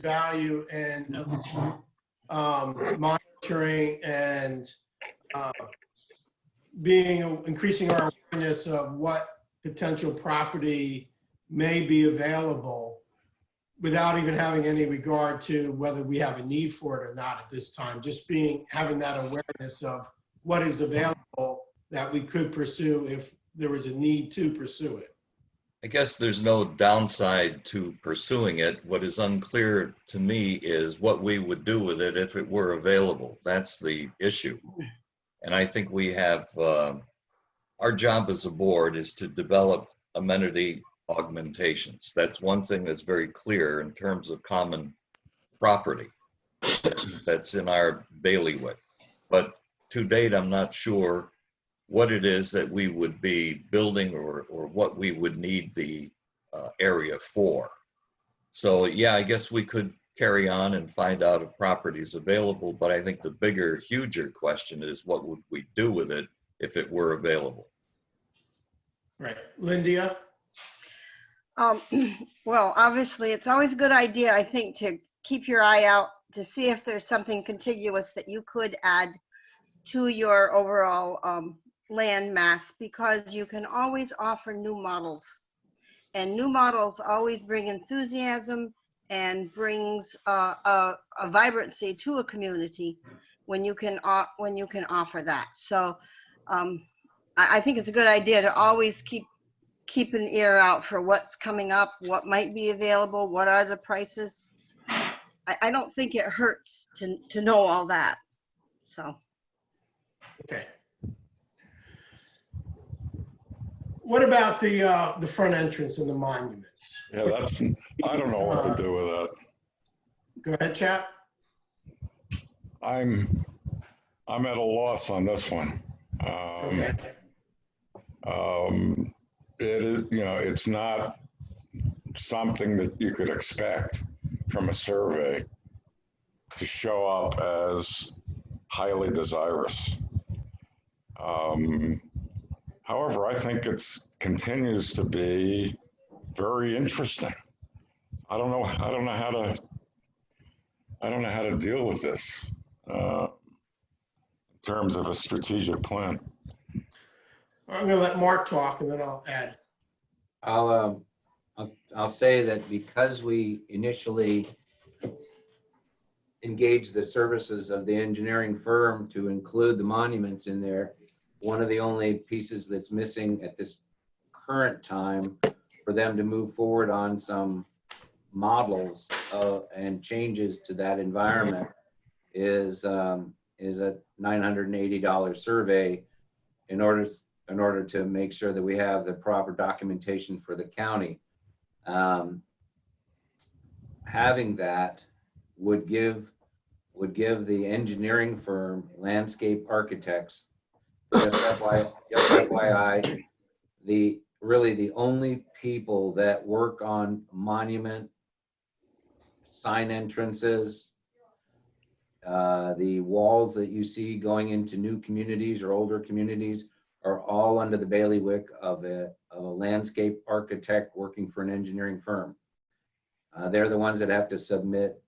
value in monitoring and increasing our awareness of what potential property may be available without even having any regard to whether we have a need for it or not at this time. Just having that awareness of what is available that we could pursue if there was a need to pursue it. I guess there's no downside to pursuing it. What is unclear to me is what we would do with it if it were available. That's the issue. And I think we have, our job as a board is to develop amenity augmentations. That's one thing that's very clear in terms of common property that's in our bailiwick. But to date, I'm not sure what it is that we would be building or what we would need the area for. So yeah, I guess we could carry on and find out if property is available, but I think the bigger, huger question is what would we do with it if it were available? Right. Lindia? Well, obviously, it's always a good idea, I think, to keep your eye out to see if there's something contiguous that you could add to your overall land mass, because you can always offer new models. And new models always bring enthusiasm and brings a vibrancy to a community when you can offer that. So I think it's a good idea to always keep an ear out for what's coming up, what might be available, what are the prices. I don't think it hurts to know all that. So. Okay. What about the front entrance and the monuments? Yeah, I don't know what to do with that. Go ahead, chap. I'm at a loss on this one. Okay. It is, it's not something that you could expect from a survey to show up as highly desirous. However, I think it continues to be very interesting. I don't know how to deal with this in terms of a strategic plan. I'm going to let Mark talk and then I'll add. I'll say that because we initially engaged the services of the engineering firm to include the monuments in there, one of the only pieces that's missing at this current time for them to move forward on some models and changes to that environment is a $980 survey in order to make sure that we have the proper documentation for the county. Having that would give the engineering firm, Landscape Architects, just FYI, really the only people that work on monument sign entrances, the walls that you see going into new communities or older communities are all under the bailiwick of a landscape architect working for an engineering firm. They're the ones that have to submit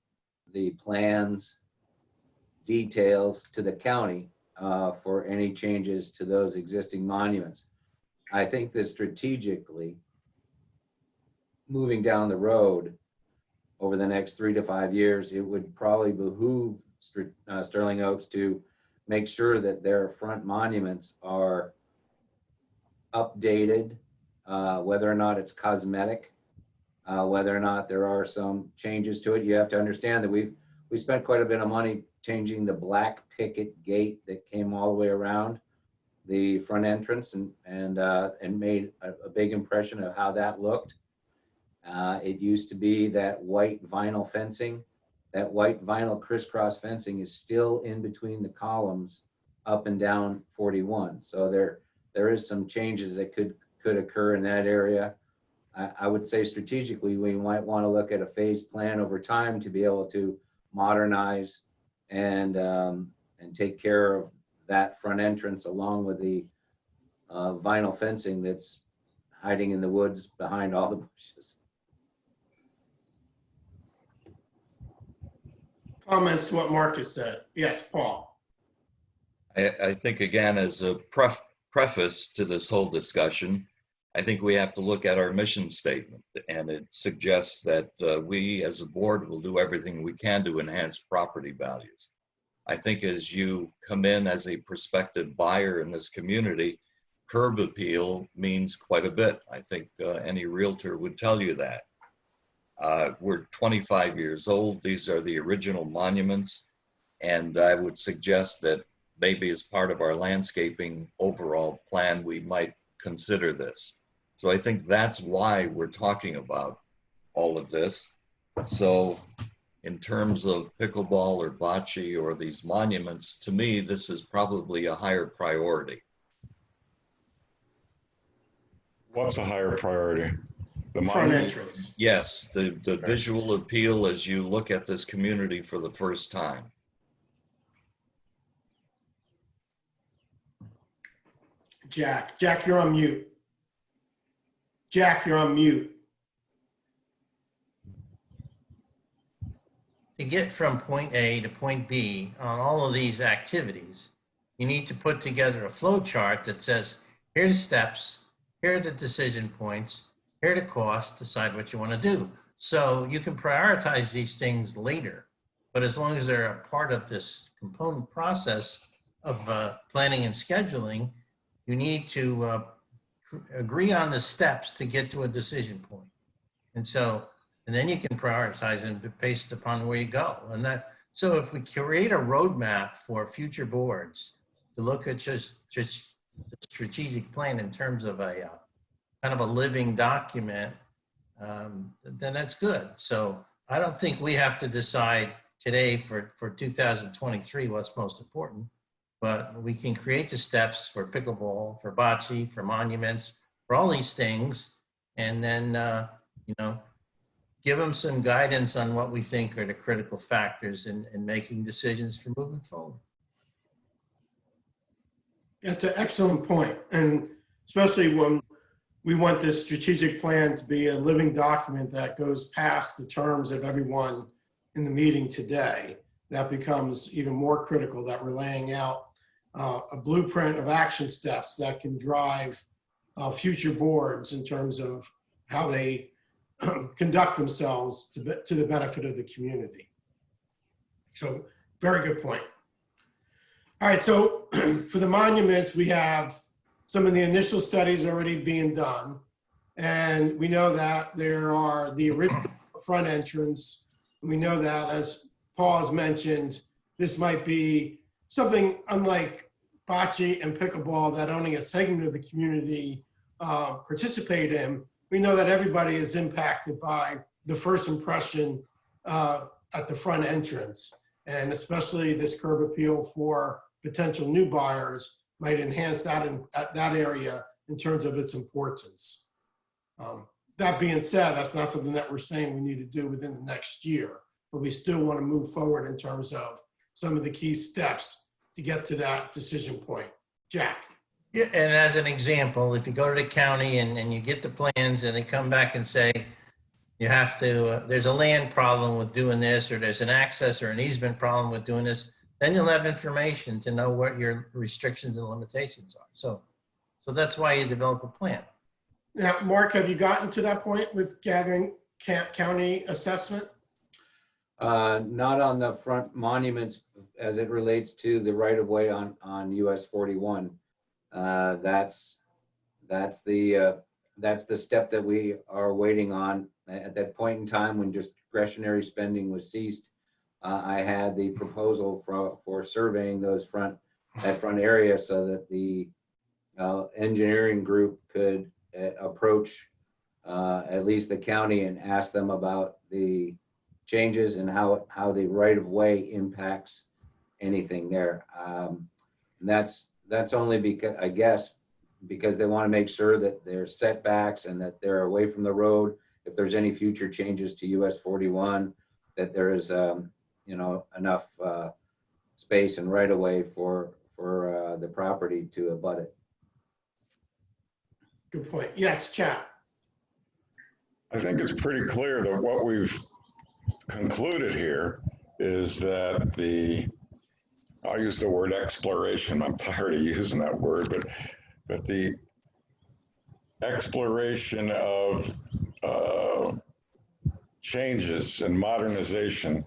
the plans, details to the county for any changes to those existing monuments. I think that strategically, moving down the road over the next 3 to 5 years, it would probably behoove Sterling Oaks to make sure that their front monuments are updated, whether or not it's cosmetic, whether or not there are some changes to it. You have to understand that we spent quite a bit of money changing the black picket gate that came all the way around the front entrance and made a big impression of how that looked. It used to be that white vinyl fencing. That white vinyl crisscross fencing is still in between the columns up and down 41. So there is some changes that could occur in that area. I would say strategically, we might want to look at a phased plan over time to be able to modernize and take care of that front entrance along with the vinyl fencing that's hiding in the woods behind all the bushes. Comments to what Marcus said? Yes, Paul. I think, again, as a preface to this whole discussion, I think we have to look at our mission statement, and it suggests that we as a board will do everything we can to enhance property values. I think as you come in as a prospective buyer in this community, curb appeal means quite a bit. I think any realtor would tell you that. We're 25 years old. These are the original monuments. And I would suggest that maybe as part of our landscaping overall plan, we might consider this. So I think that's why we're talking about all of this. So in terms of pickleball or bocce or these monuments, to me, this is probably a higher priority. What's a higher priority? The Front monument? entrance. Yes, the visual appeal as you look at this community for the first time. Jack, you're on mute. Jack, you're on mute. To get from point A to point B on all of these activities, you need to put together a flow chart that says, here are the steps, here are the decision points, here are the costs, decide what you want to do. So you can prioritize these things later, but as long as they're a part of this component process of planning and scheduling, you need to agree on the steps to get to a decision point. And then you can prioritize them based upon where you go. So if we create a roadmap for future boards to look at just the strategic plan in terms of a kind of a living document, then that's good. So I don't think we have to decide today for 2023 what's most important, but we can create the steps for pickleball, for bocce, for monuments, for all these things, and then give them some guidance on what we think are the critical factors in making decisions for moving forward. That's an excellent point. And especially when we want this strategic plan to be a living document that goes past the terms of everyone in the meeting today, that becomes even more critical, that we're laying out a blueprint of action steps that can drive future boards in terms of how they conduct themselves to the benefit of the community. So very good point. All right, so for the monuments, we have some of the initial studies already being done. And we know that there are the original front entrance. We know that, as Paul has mentioned, this might be something unlike bocce and pickleball that only a segment of the community participate in. We know that everybody is impacted by the first impression at the front entrance, and especially this curb appeal for potential new buyers might enhance that that area in terms of its importance. That being said, that's not something that we're saying we need to do within the next year, but we still want to move forward in terms of some of the key steps to get to that decision point. Jack. Yeah, and as an example, if you go to the county and you get the plans and they come back and say, you have to, there's a land problem with doing this, or there's an access or an easement problem with doing this, then you'll have information to know what your restrictions and limitations are. So that's why you develop a plan. Now, Mark, have you gotten to that point with gathering county assessment? Not on the front monuments as it relates to the right of way on US 41. That's the step that we are waiting on. At that point in time when discretionary spending was ceased, I had the proposal for surveying that front area so that the engineering group could approach at least the county and ask them about the changes and how the right of way impacts anything there. And that's only because, I guess, because they want to make sure that there's setbacks and that they're away from the road. If there's any future changes to US 41, that there is enough space and right of way for the property to abut it. Good point. Yes, Chad. I think it's pretty clear that what we've concluded here is that I'll use the word exploration. I'm tired of using that word, but the exploration of changes and modernization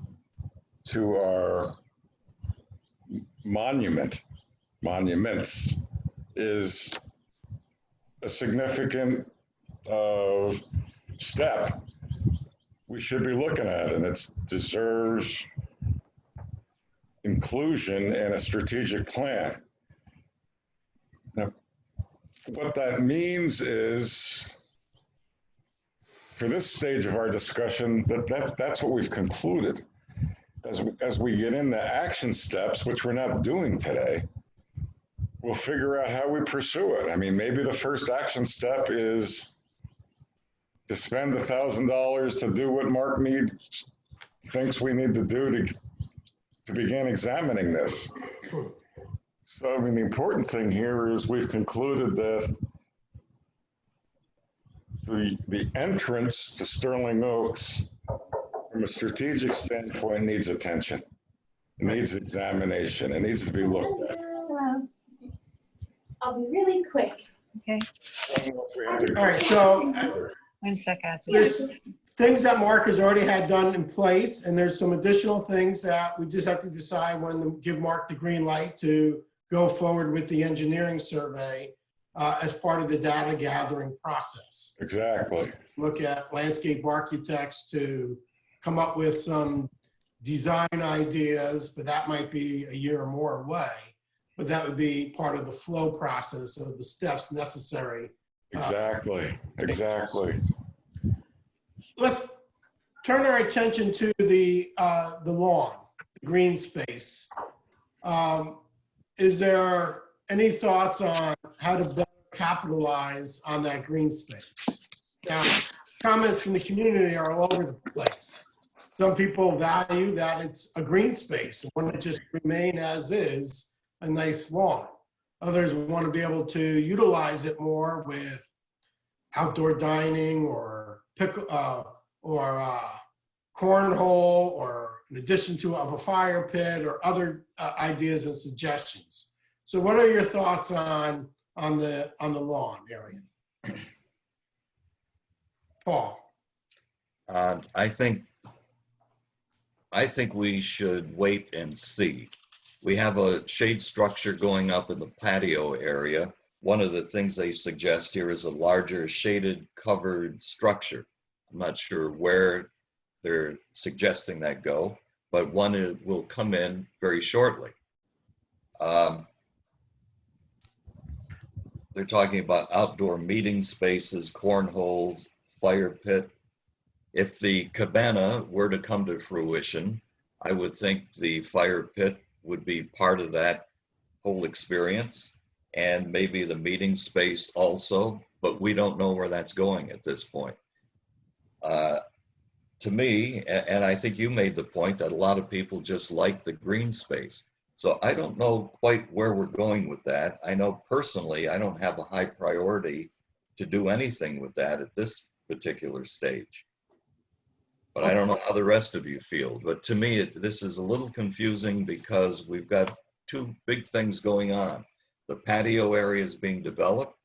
to our monuments is a significant step we should be looking at, and it deserves inclusion in a strategic plan. Now, what that means is, for this stage of our discussion, that's what we've concluded. As we get into action steps, which we're not doing today, we'll figure out how we pursue it. I mean, maybe the first action step is to spend $1,000 to do what Mark thinks we need to do to begin examining this. So, I mean, the important thing here is we've concluded that the entrance to Sterling Oaks, from a strategic standpoint, needs attention. It needs examination. It needs to be looked at. I'll be really quick. Okay, All right, so 1 second. there's things that Mark has already had done in place, and there's some additional things that we just have to decide when to give Mark the green light to go forward with the engineering survey as part of the data gathering process. Exactly. Look at landscape architects to come up with some design ideas, but that might be a year or more away. But that would be part of the flow process of the steps necessary. Exactly. Let's turn our attention to the lawn, the green space. Is there any thoughts on how to better capitalize on that green space? Now, comments from the community are all over the place. Some people value that it's a green space and want to just remain as is, a nice lawn. Others want to be able to utilize it more with outdoor dining or cornhole, or in addition to a fire pit, or other ideas and suggestions. So what are your thoughts on the lawn area? Paul? I think we should wait and see. We have a shade structure going up in the patio area. One of the things they suggest here is a larger shaded covered structure. I'm not sure where they're suggesting that go, but one will come in very shortly. They're talking about outdoor meeting spaces, cornholes, fire pit. If the cabana were to come to fruition, I would think the fire pit would be part of that whole experience, and maybe the meeting space also, but we don't know where that's going at this point. To me, and I think you made the point that a lot of people just like the green space. So I don't know quite where we're going with that. I know personally, I don't have a high priority to do anything with that at this particular stage. But I don't know how the rest of you feel. But to me, this is a little confusing because we've got two big things going on. The patio area is being developed.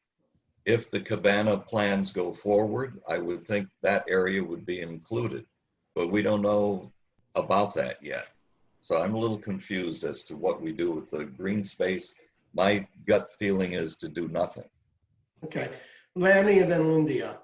If the cabana plans go forward, I would think that area would be included. But we don't know about that yet. So I'm a little confused as to what we do with the green space. My gut feeling is to do nothing. Okay, Lanny and then Lindia.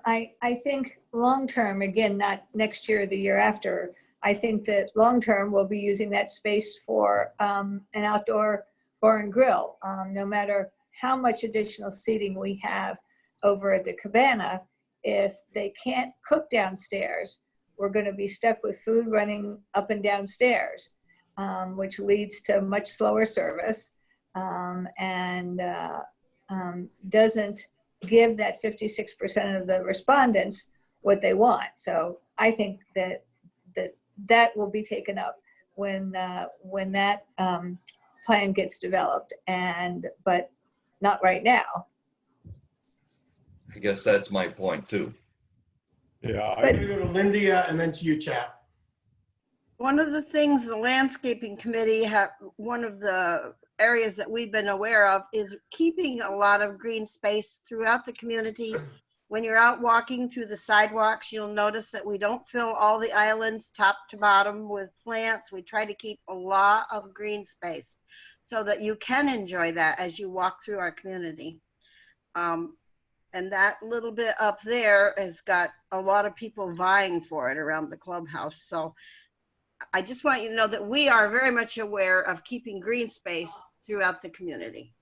I think long-term, again, not next year or the year after, I think that long-term we'll be using that space for an outdoor bar and grill. No matter how much additional seating we have over at the cabana, if they can't cook downstairs, we're going to be stuck with food running up and down stairs, which leads to much slower service and doesn't give that 56% of the respondents what they want. So I think that will be taken up when that plan gets developed, but not right now. I guess that's my point too. Yeah, I'm going to go to Lindia and then to you, Chap. One of the things the landscaping committee one of the areas that we've been aware of is keeping a lot of green space throughout the community. When you're out walking through the sidewalks, you'll notice that we don't fill all the islands top to bottom with plants. We try to keep a lot of green space so that you can enjoy that as you walk through our community. And that little bit up there has got a lot of people vying for it around the clubhouse. So I just want you to know that we are very much aware of keeping green space throughout the community.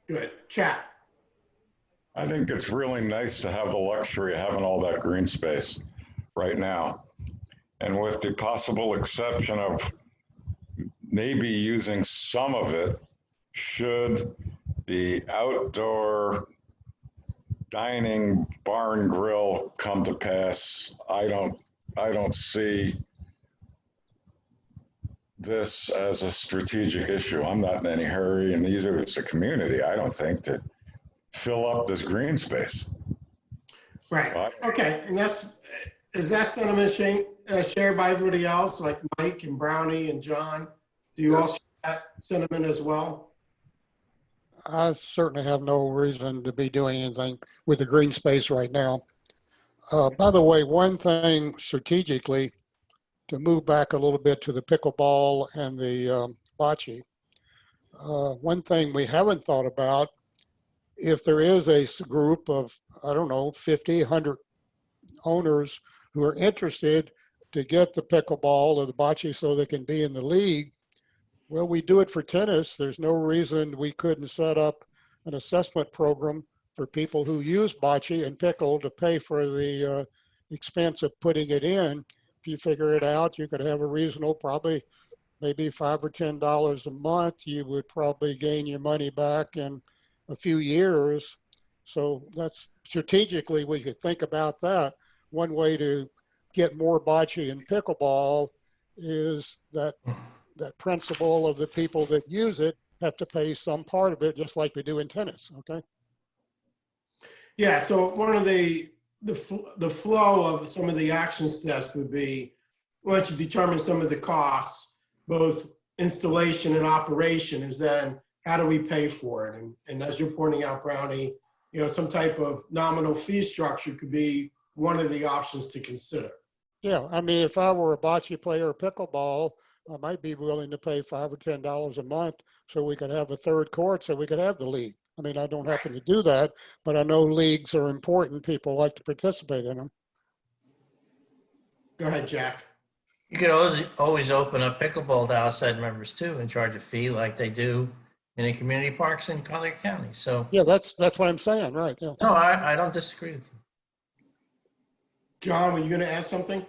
Good. Chat. I think it's really nice to have the luxury of having all that green space right now. And with the possible exception of maybe using some of it, should the outdoor dining bar and grill come to pass, I don't see this as a strategic issue. I'm not in any hurry, and these are it's a community, I don't think, to fill up this green space. Right. Okay. And is that sentiment shared by everybody else, like Mike and Brownie and John? Do you all share that sentiment as well? I certainly have no reason to be doing anything with the green space right now. By the way, one thing strategically, to move back a little bit to the pickleball and the bocce, one thing we haven't thought about, if there is a group of, I don't know, 50, 100 owners who are interested to get the pickleball or the bocce so they can be in the league, well, we do it for tennis. There's no reason we couldn't set up an assessment program for people who use bocce and pickle to pay for the expense of putting it in. If you figure it out, you could have a reasonable, probably maybe $5 or $10 a month. You would probably gain your money back in a few years. So that's strategically, we could think about that. One way to get more bocce and pickleball is that principle of the people that use it have to pay some part of it, just like we do in tennis. Okay. Yeah. So one of the flow of some of the action steps would be, once you determine some of the costs, both installation and operation, is then how do we pay for it? And as you're pointing out, Brownie, some type of nominal fee structure could be one of the options to consider. Yeah. I mean, if I were a bocce player or pickleball, I might be willing to pay $5 or $10 a month so we could have a third court so we could have the league. I mean, I don't happen to do that, but I know leagues are important. People like to participate in them. Go ahead, Jack. You could always open up pickleball to outside members too and charge a fee like they do in the community parks in Collier County. So yeah, that's what I'm saying, right? Yeah. No, I don't disagree with you. John, were you going to add something?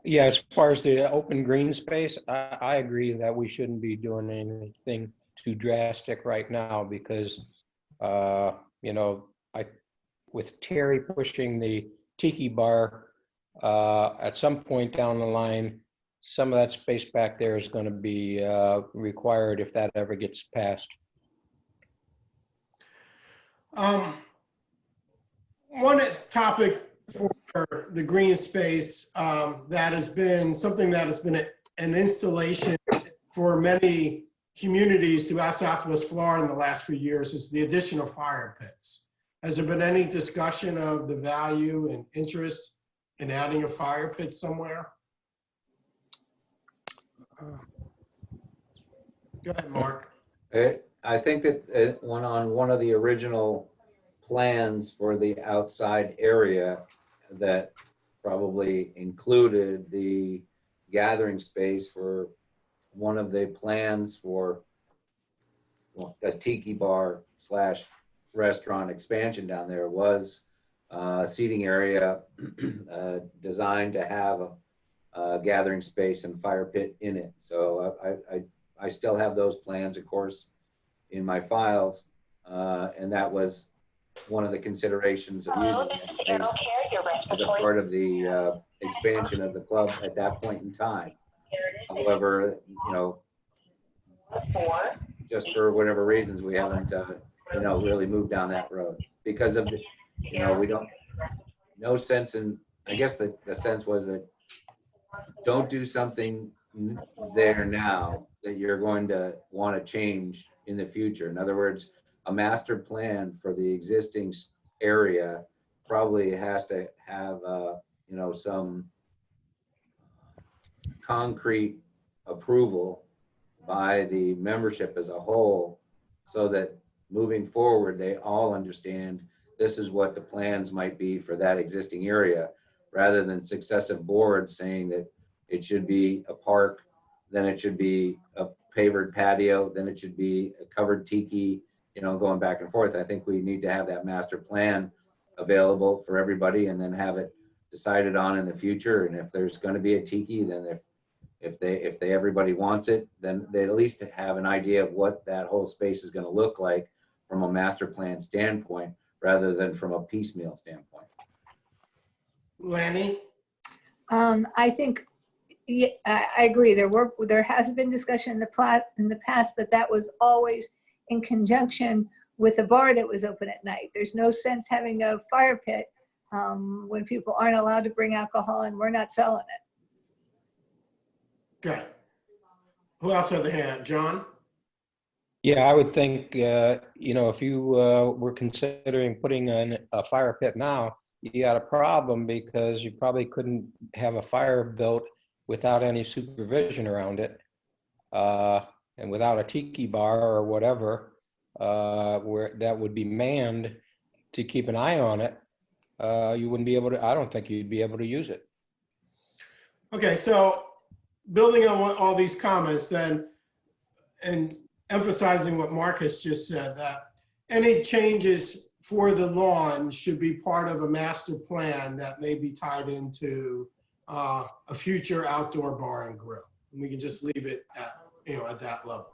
Yeah, as far as the open green space, I agree that we shouldn't be doing anything too drastic right now because, with Terry pushing the tiki bar, at some point down the line, some of that space back there is going to be required if that ever gets passed. One topic for the green space that has been something that has been an installation for many communities throughout Southwest Florida in the last few years is the addition of fire pits. Has there been any discussion of the value and interest in adding a fire pit somewhere? Go ahead, Mark. I think that on one of the original plans for the outside area that probably included the gathering space for one of the plans for a tiki bar / restaurant expansion down there was a seating area designed to have a gathering space and fire pit in it. So I still have those plans, of course, in my files, and that was one of the considerations of using that space as a part of the expansion of the club at that point in time. However, just for whatever reasons, we haven't, really moved down that road because of the, we don't, no sense in, I guess the sense was that don't do something there now that you're going to want to change in the future. In other words, a master plan for the existing area probably has to have, you know, some concrete approval by the membership as a whole, so that moving forward, they all understand this is what the plans might be for that existing area, rather than successive boards saying that it should be a park, then it should be a pavered patio, then it should be a covered tiki, you know, going back and forth. I think we need to have that master plan available for everybody, and then have it decided on in the future. And if there's going to be a tiki, then if everybody wants it, then they at least have an idea of what that whole space is going to look like from a master plan standpoint, rather than from a piecemeal standpoint. Lanny? I think, yeah, I agree. There has been discussion in the past, but that was always in conjunction with a bar that was open at night. There's no sense having a fire pit when people aren't allowed to bring alcohol and we're not selling it. Good. Who else had the hand? John? Yeah, I would think, you know, if you were considering putting in a fire pit now, you got a problem, because you probably couldn't have a fire built without any supervision around it. And without a tiki bar or whatever, where that would be manned to keep an eye on it, you wouldn't be able to, I don't think you'd be able to use it. Okay, so building on all these comments then, and emphasizing what Marcus just said, that any changes for the lawn should be part of a master plan that may be tied into a future outdoor bar and grill. And we can just leave it at, you know, at that level.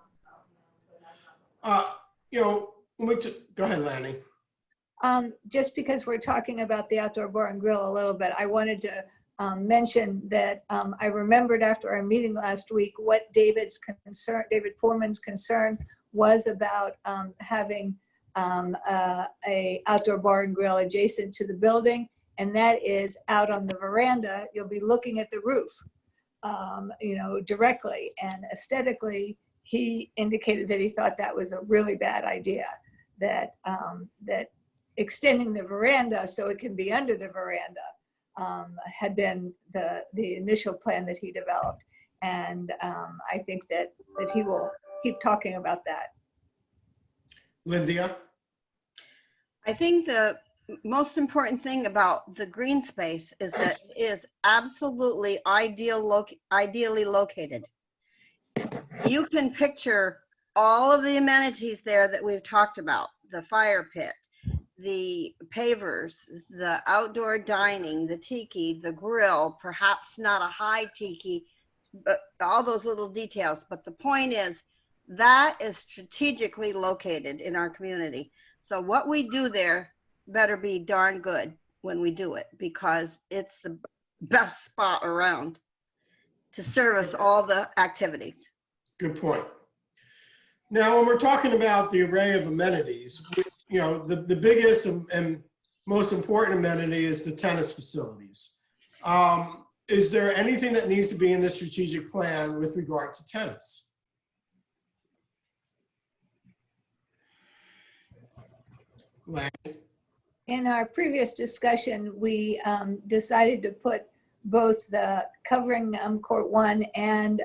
You know, go ahead, Lanny. Just because we're talking about the outdoor bar and grill a little bit, I wanted to mention that I remembered after our meeting last week what David Poorman's concern was about having a outdoor bar and grill adjacent to the building, and that is out on the veranda. You'll be looking at the roof, you know, directly, and aesthetically, he indicated that he thought that was a really bad idea, that that extending the veranda so it can be under the veranda had been the initial plan that he developed. And I think that he will keep talking about that. Lindia? I think the most important thing about the green space is that it is absolutely ideally located. You can picture all of the amenities there that we've talked about: the fire pit, the pavers, the outdoor dining, the tiki, the grill, perhaps not a high tiki, but all those little details. But the point is, that is strategically located in our community. So what we do there better be darn good when we do it, because it's the best spot around to service all the activities. Good point. Now, when we're talking about the array of amenities, you know, the biggest and most important amenity is the tennis facilities. Is there anything that needs to be in this strategic plan with regard to tennis? Lanny? In our previous discussion, we decided to put both the covering court 1 and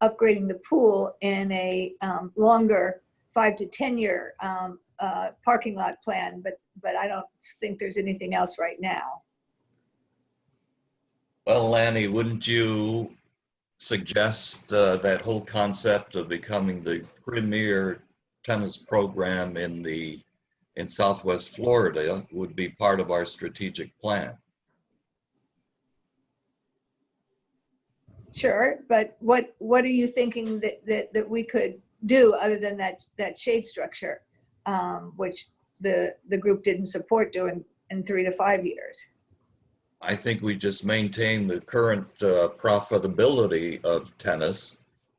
upgrading the pool in a longer 5 to 10 year parking lot plan, but I don't think there's anything else right now. Well, Lanny, wouldn't you suggest that whole concept of becoming the premier tennis program in Southwest Florida would be part of our strategic plan? Sure, but what are you thinking that we could do other than that shade structure, which the group didn't support doing in 3 to 5 years? I think we just maintain the current profitability of tennis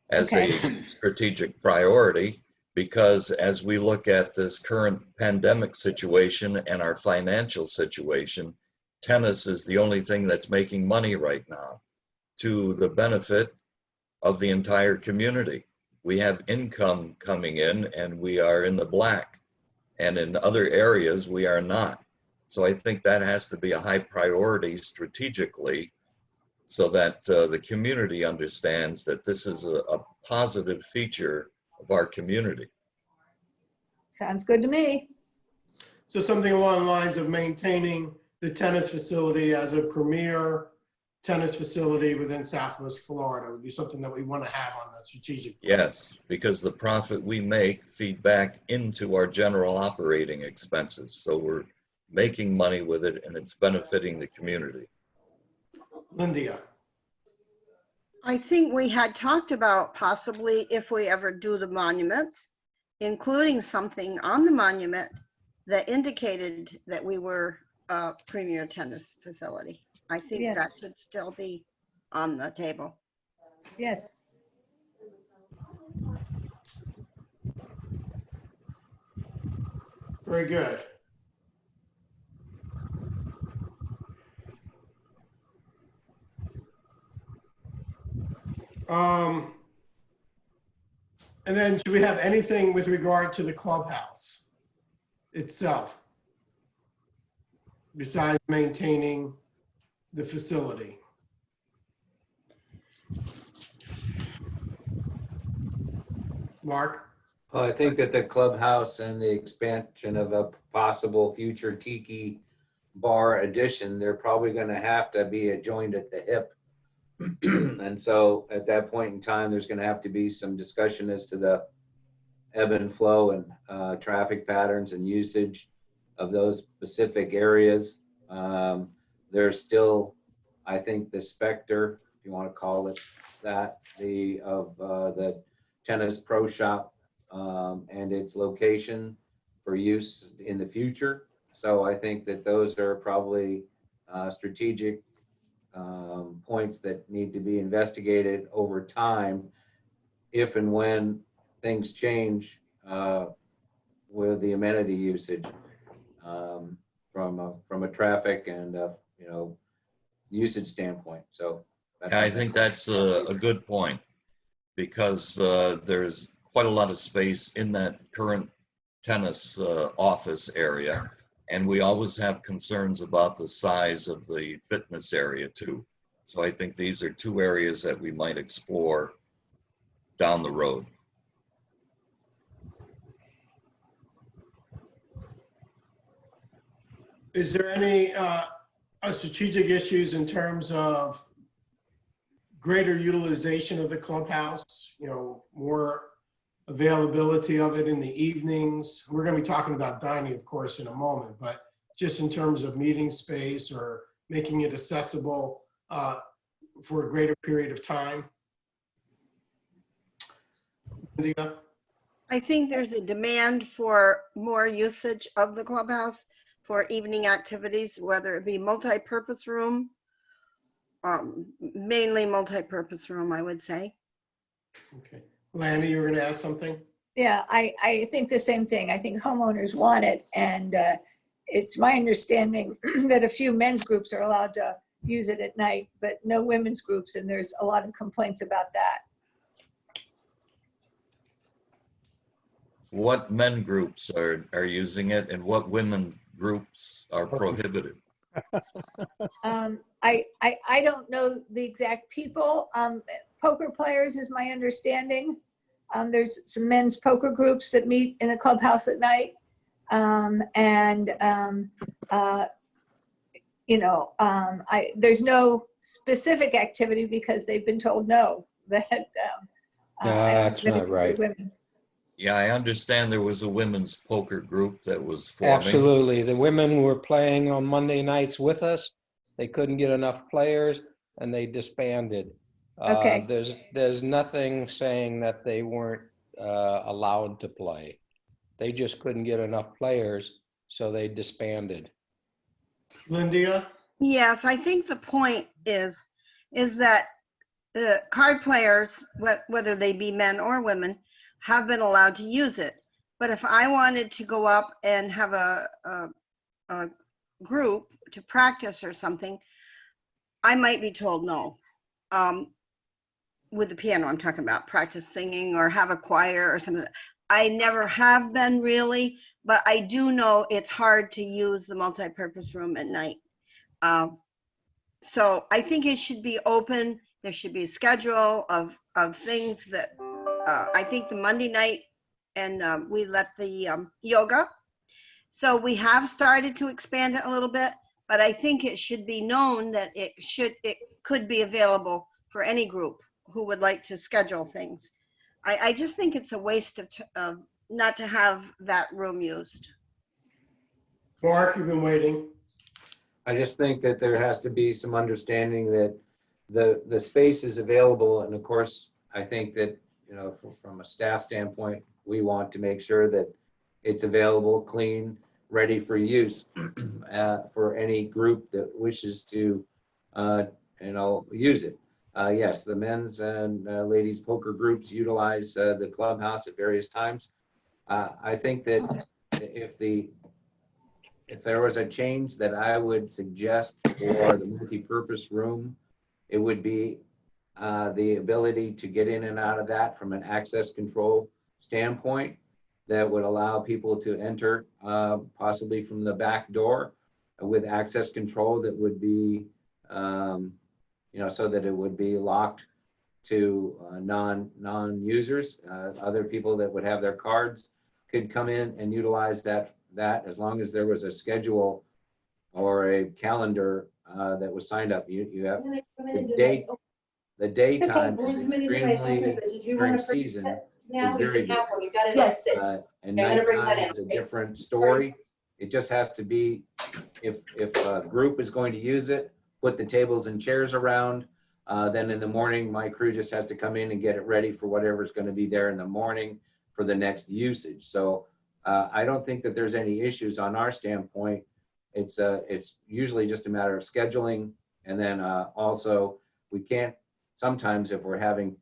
as a strategic priority, because as we look at this current pandemic situation and our financial situation, tennis is the only thing that's making money right now. to the benefit of the entire community. We have income coming in and we are in the black. And in other areas, we are not. So I think that has to be a high priority strategically so that the community understands that this is a positive feature of our community. Sounds good to me. So something along the lines of maintaining the tennis facility as a premier tennis facility within Southwest Florida would be something that we want to have on the strategic. plan. Yes, because the profit we make feed back into our general operating expenses. So we're making money with it and it's benefiting the community. Lindia, I think we had talked about possibly if we ever do the monuments, including something on the monument that indicated that we were a premier tennis facility. I think that Yes. should still be on the table. Yes. very good. And then do we have anything with regard to the clubhouse itself? Besides maintaining the facility? Mark? Well, I think that the clubhouse and the expansion of a possible future tiki bar addition, they're probably gonna have to be joined at the hip. And so at that point in time, there's gonna have to be some discussion as to the ebb and flow and traffic patterns and usage of those specific areas. There's still, I think, the specter, if you want to call it that, the tennis pro shop and its location for use in the future. So I think that those are probably strategic points that need to be investigated over time if and when things change with the amenity usage from a traffic and usage standpoint. So that's I think that's a good point because there's quite a lot of space in that current tennis office area. And we always have concerns about the size of the fitness area too. So I think these are two areas that we might explore down the road. Is there any strategic issues in terms of greater utilization of the clubhouse, more availability of it in the evenings? We're going to be talking about dining, of course, in a moment, but just in terms of meeting space or making it accessible for a greater period of time? India? I think there's a demand for more usage of the clubhouse for evening activities, whether it be multi-purpose room, mainly multi-purpose room, I would say. Okay. Lanny, you were going to ask something? Yeah, I think the same thing. I think homeowners want it. And it's my understanding that a few men's groups are allowed to use it at night, but no women's groups. And there's a lot of complaints about that. What men groups are using it and what women groups are prohibited? I don't know the exact people. Poker players is my understanding. There's some men's poker groups that meet in the clubhouse at night. There's no specific activity because they've been told no. That's not right. Women. Yeah, I understand there was a women's poker group that was forming. Absolutely. The women were playing on Monday nights with us. They couldn't get enough players and they disbanded. Okay. There's nothing saying that they weren't allowed to play. They just couldn't get enough players, so they disbanded. Lindia? Yes, I think the point is that the card players, whether they be men or women, have been allowed to use it. But if I wanted to go up and have a group to practice or something, I might be told no. with the piano, I'm talking about practice singing or have a choir or something. I never have been really, but I do know it's hard to use the multipurpose room at night. So I think it should be open. There should be a schedule of things that, I think the Monday night, and we let the yoga. So we have started to expand it a little bit, but I think it should be known that it could be available for any group who would like to schedule things. I just think it's a waste of not to have that room used. Mark, you've been waiting. I just think that there has to be some understanding that the space is available. And of course, I think that, you know, from a staff standpoint, we want to make sure that it's available, clean, ready for use for any group that wishes to, you know, use it. Yes, the men's and ladies poker groups utilize the clubhouse at various times. I think that if there was a change that I would suggest for the multi-purpose room, it would be the ability to get in and out of that from an access control standpoint that would allow people to enter possibly from the back door with access control that would be, you know, so that it would be locked to non-users. Other people that would have their cards could come in and utilize that as long as there was a schedule or a calendar that was signed up. You have the daytime is extremely, during season, is very busy. Yes. And nighttime is a different story. It just has to be, if a group is going to use it, put the tables and chairs around, then in the morning, my crew just has to come in and get it ready for whatever's going to be there in the morning for the next usage. So I don't think that there's any issues on our standpoint. It's usually just a matter of scheduling. And then also we can't, sometimes if we're having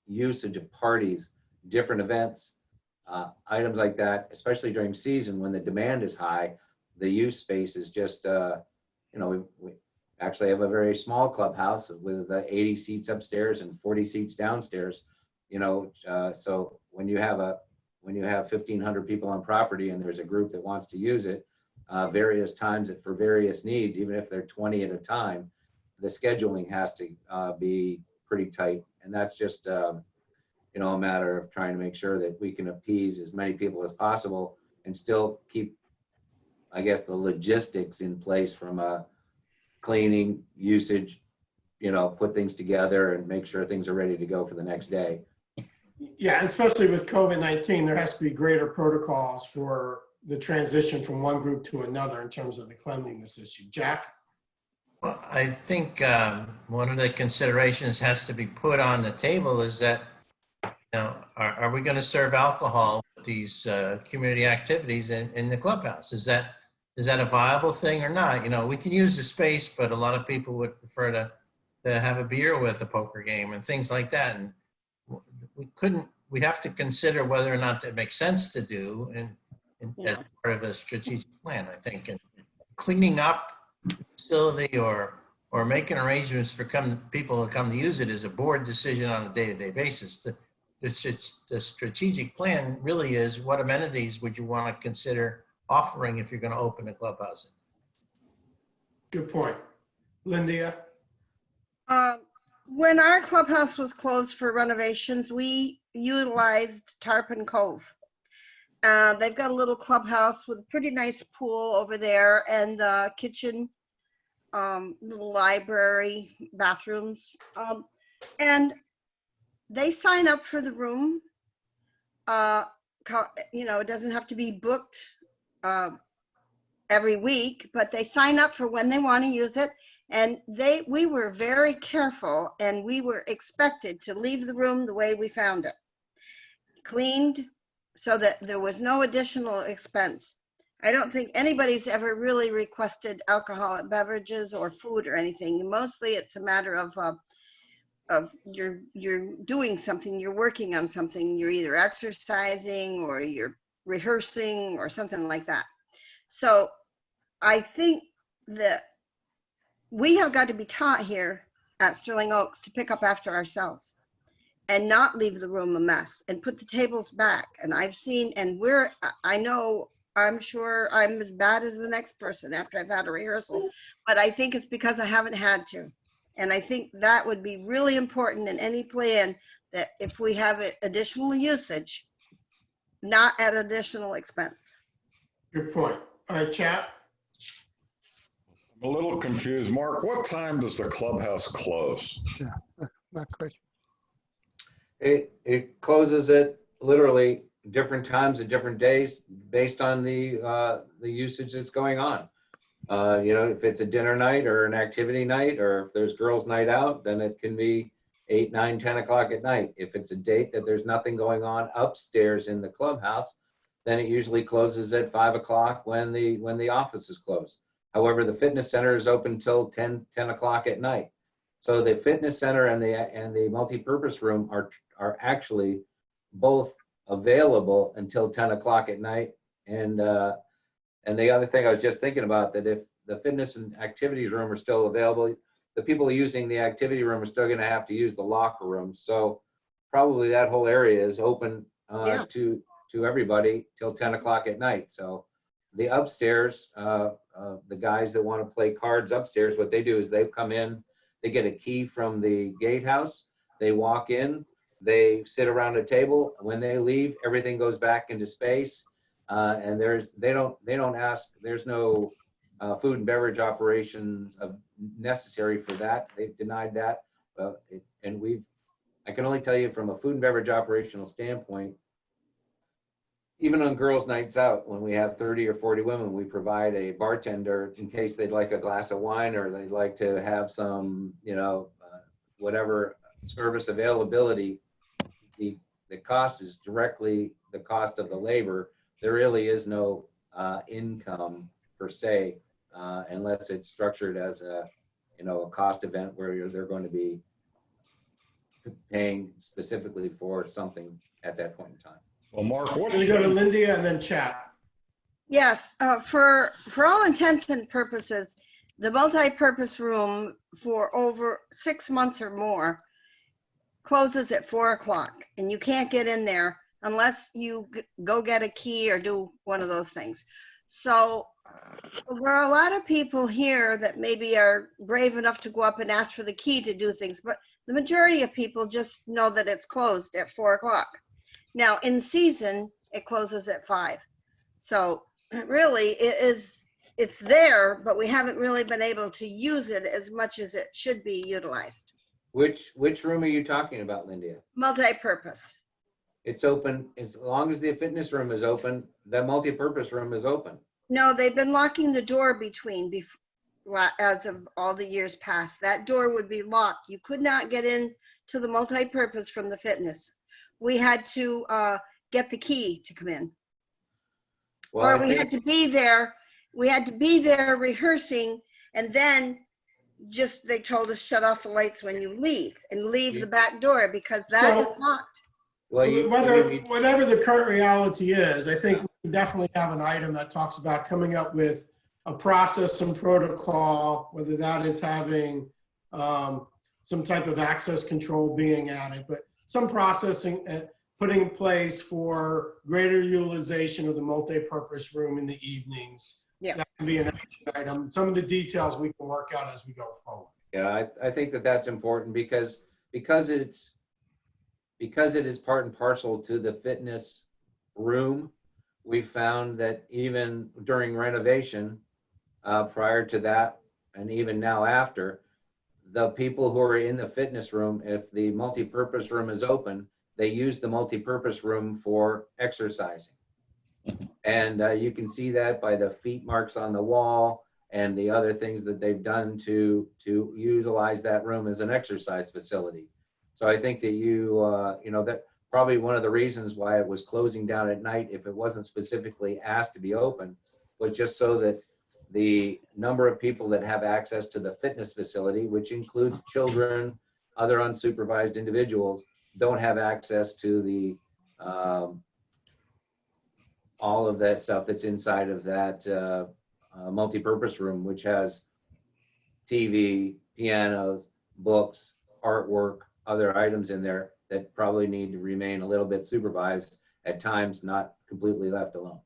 usage of parties, different events, items like that, especially during season when the demand is high, the use space is just, you know, we actually have a very small clubhouse with 80 seats upstairs and 40 seats downstairs, you know, so when you have 1,500 people on property and there's a group that wants to use it various times for various needs, even if they're 20 at a time, the scheduling has to be pretty tight. And that's just, you know, a matter of trying to make sure that we can appease as many people as possible and still keep, I guess, the logistics in place from a cleaning, usage, you know, put things together and make sure things are ready to go for the next day. Yeah, and especially with COVID-19, there has to be greater protocols for the transition from one group to another in terms of the cleanliness issue. Jack? Well, I think one of the considerations has to be put on the table is that, you know, are we going to serve alcohol with these community activities in the clubhouse? Is that a viable thing or not? You know, we can use the space, but a lot of people would prefer to have a beer with a poker game and things like that. And we have to consider whether or not that makes sense to do as part of a strategic plan, I think. And cleaning up the facility or making arrangements for people to come to use it is a board decision on a day-to-day basis. The strategic plan really is what amenities would you want to consider offering if you're going to open a clubhouse? Good point. Linda? When our clubhouse was closed for renovations, we utilized Tarpon Cove. They've got a little clubhouse with a pretty nice pool over there and kitchen, little library, bathrooms. And they sign up for the room. You know, it doesn't have to be booked every week, but they sign up for when they want to use it. And we were very careful, and we were expected to leave the room the way we found it, cleaned, so that there was no additional expense. I don't think anybody's ever really requested alcoholic beverages or food or anything. Mostly it's a matter of you're doing something, you're working on something, you're either exercising or you're rehearsing or something like that. So I think that we have got to be taught here at Sterling Oaks to pick up after ourselves and not leave the room a mess and put the tables back. And I've seen, and I know, I'm sure I'm as bad as the next person after I've had a rehearsal, but I think it's because I haven't had to. And I think that would be really important in any plan, that if we have additional usage, not at additional expense. Good point. All right, chat. I'm a little confused. Mark, what time does the clubhouse close? My question. It closes at literally different times at different days based on the usage that's going on. If it's a dinner night or an activity night, or if there's girls' night out, then it can be 8, 9, 10 o'clock at night. If it's a date that there's nothing going on upstairs in the clubhouse, then it usually closes at 5 o'clock when the office is closed. However, the fitness center is open till 10 o'clock at night. So the fitness center and the multipurpose room are actually both available until 10 o'clock at night. And the other thing I was just thinking about, that if the fitness and activities room are still available, the people using the activity room are still going to have to use the locker room. So probably that whole area is open to everybody till 10 o'clock at night. So the upstairs, the guys that want to play cards upstairs, what they do is they come in, they get a key from the gatehouse, they walk in, they sit around a table. When they leave, everything goes back into space. And they don't ask, there's no food and beverage operations necessary for that. They've denied that. I can only tell you from a food and beverage operational standpoint, even on girls' nights out, when we have 30 or 40 women, we provide a bartender in case they'd like a glass of wine or they'd like to have some, whatever service availability. The cost is directly the cost of the labor. There really is no income per se, unless it's structured as a cost event where they're going to be paying specifically for something at that point in time. Well, Mark, We're gonna go to Lindy and then chat. Yes, for all intents and purposes, the multi-purpose room for over 6 months or more closes at 4 o'clock, and you can't get in there unless you go get a key or do one of those things. So there are a lot of people here that maybe are brave enough to go up and ask for the key to do things, but the majority of people just know that it's closed at 4 o'clock. Now, in season, it closes at 5. So really, it's there, but we haven't really been able to use it as much as it should be utilized. Which room are you talking about, Linda? Multi-purpose. It's open as long as the fitness room is open. The multi-purpose room is open. No, they've been locking the door as of all the years past. That door would be locked. You could not get in to the multi-purpose from the fitness. We had to get the key to come in. Well, Or we had to be there. We had to be there rehearsing, and then they told us shut off the lights when you leave and leave the back door because that is locked. Well, Whatever the current reality is, I think we can definitely have an item that talks about coming up with a process and protocol, whether that is having some type of access control being added, but some processing putting in place for greater utilization of the multi-purpose room in the evenings. Yeah. That can be an action item. Some of the details we can work out as we go forward. Yeah, I think that's important because it is part and parcel to the fitness room. We found that even during renovation, prior to that, and even now after, the people who are in the fitness room, if the multi-purpose room is open, they use the multi-purpose room for exercising. And you can see that by the feet marks on the wall and the other things that they've done to utilize that room as an exercise facility. So I think that that probably one of the reasons why it was closing down at night, if it wasn't specifically asked to be open, was just so that the number of people that have access to the fitness facility, which includes children, other unsupervised individuals, don't have access to the all of that stuff that's inside of that multi-purpose room, which has TV, pianos, books, artwork, other items in there that probably need to remain a little bit supervised at times, not completely left alone.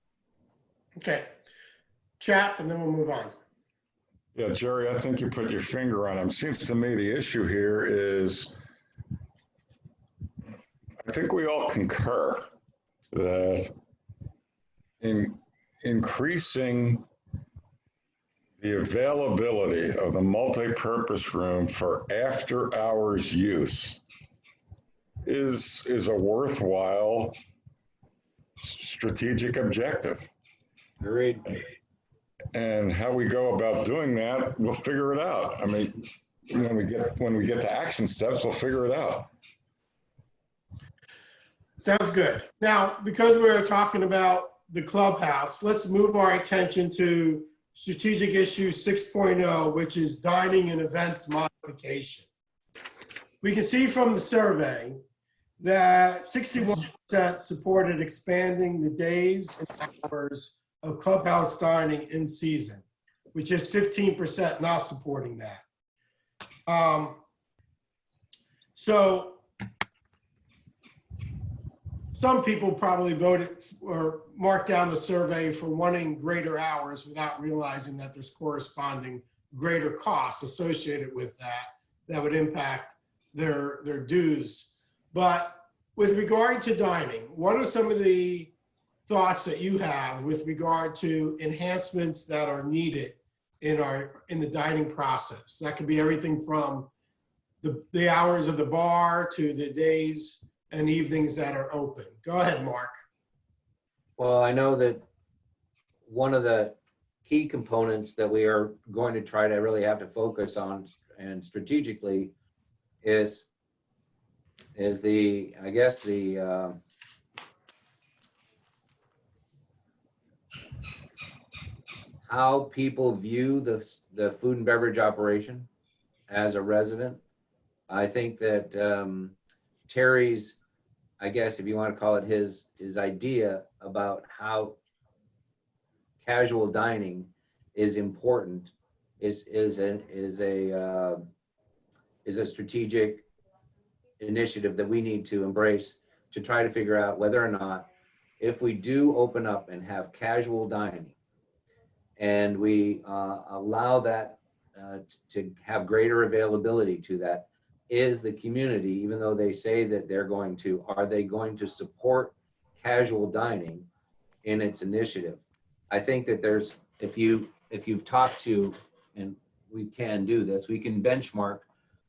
Okay. Chap, and then we'll move on. Yeah, Jerry, I think you put your finger on it. Seems to me the issue here is, I think we all concur that increasing the availability of the multi-purpose room for after-hours use is a worthwhile strategic objective. Agreed. And how we go about doing that, we'll figure it out. I mean, when we get to action steps, we'll figure it out. Sounds good. Now, because we're talking about the clubhouse, let's move our attention to strategic issue 6.0, which is dining and events modification. We can see from the survey that 61% supported expanding the days and hours of clubhouse dining in season, which is 15% not supporting that. So some people probably voted or marked down the survey for wanting greater hours without realizing that there's corresponding greater costs associated with that would impact their dues. But with regard to dining, what are some of the thoughts that you have with regard to enhancements that are needed in the dining process? That could be everything from the hours of the bar to the days and evenings that are open. Go ahead, Mark. Well, I know that one of the key components that we are going to try to really have to focus on and strategically is the, I guess, the how people view the food and beverage operation as a resident. I think that Terry's, I guess if you want to call it his idea about how casual dining is important is a strategic initiative that we need to embrace to try to figure out whether or not, if we do open up and have casual dining and we allow that to have greater availability to that, is the community, even though they say that they're going to, are they going to support casual dining in its initiative? I think that there's, if you've talked to, and we can do this, we can benchmark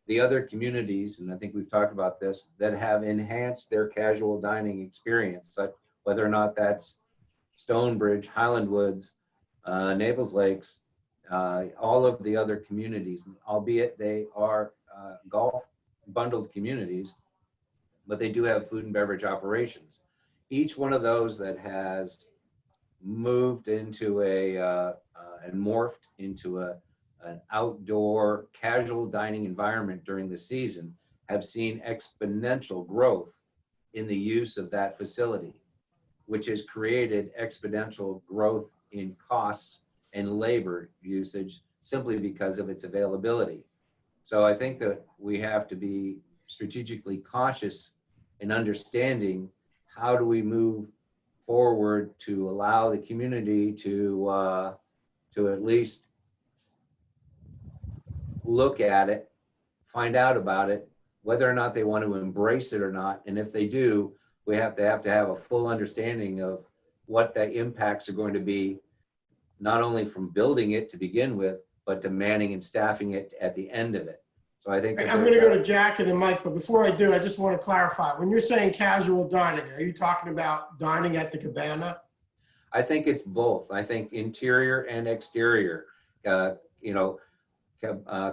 the other communities, and I think we've talked about this, that have enhanced their casual dining experience, like whether or not that's Stonebridge, Highland Woods, Naples Lakes, all of the other communities, albeit they are golf bundled communities, but they do have food and beverage operations. Each one of those that has moved into and morphed into an outdoor casual dining environment during the season have seen exponential growth in the use of that facility, which has created exponential growth in costs and labor usage simply because of its availability. So I think that we have to be strategically cautious in understanding how do we move forward to allow the community to at least look at it, find out about it, whether or not they want to embrace it or not. And if they do, we have to have a full understanding of what the impacts are going to be, not only from building it to begin with, but to manning and staffing it at the end of it. So I think I'm going to go to Jack and then Mike, but before I do, I just want to clarify. When you're saying casual dining, are you talking about dining at the cabana? I think it's both. I think interior and exterior.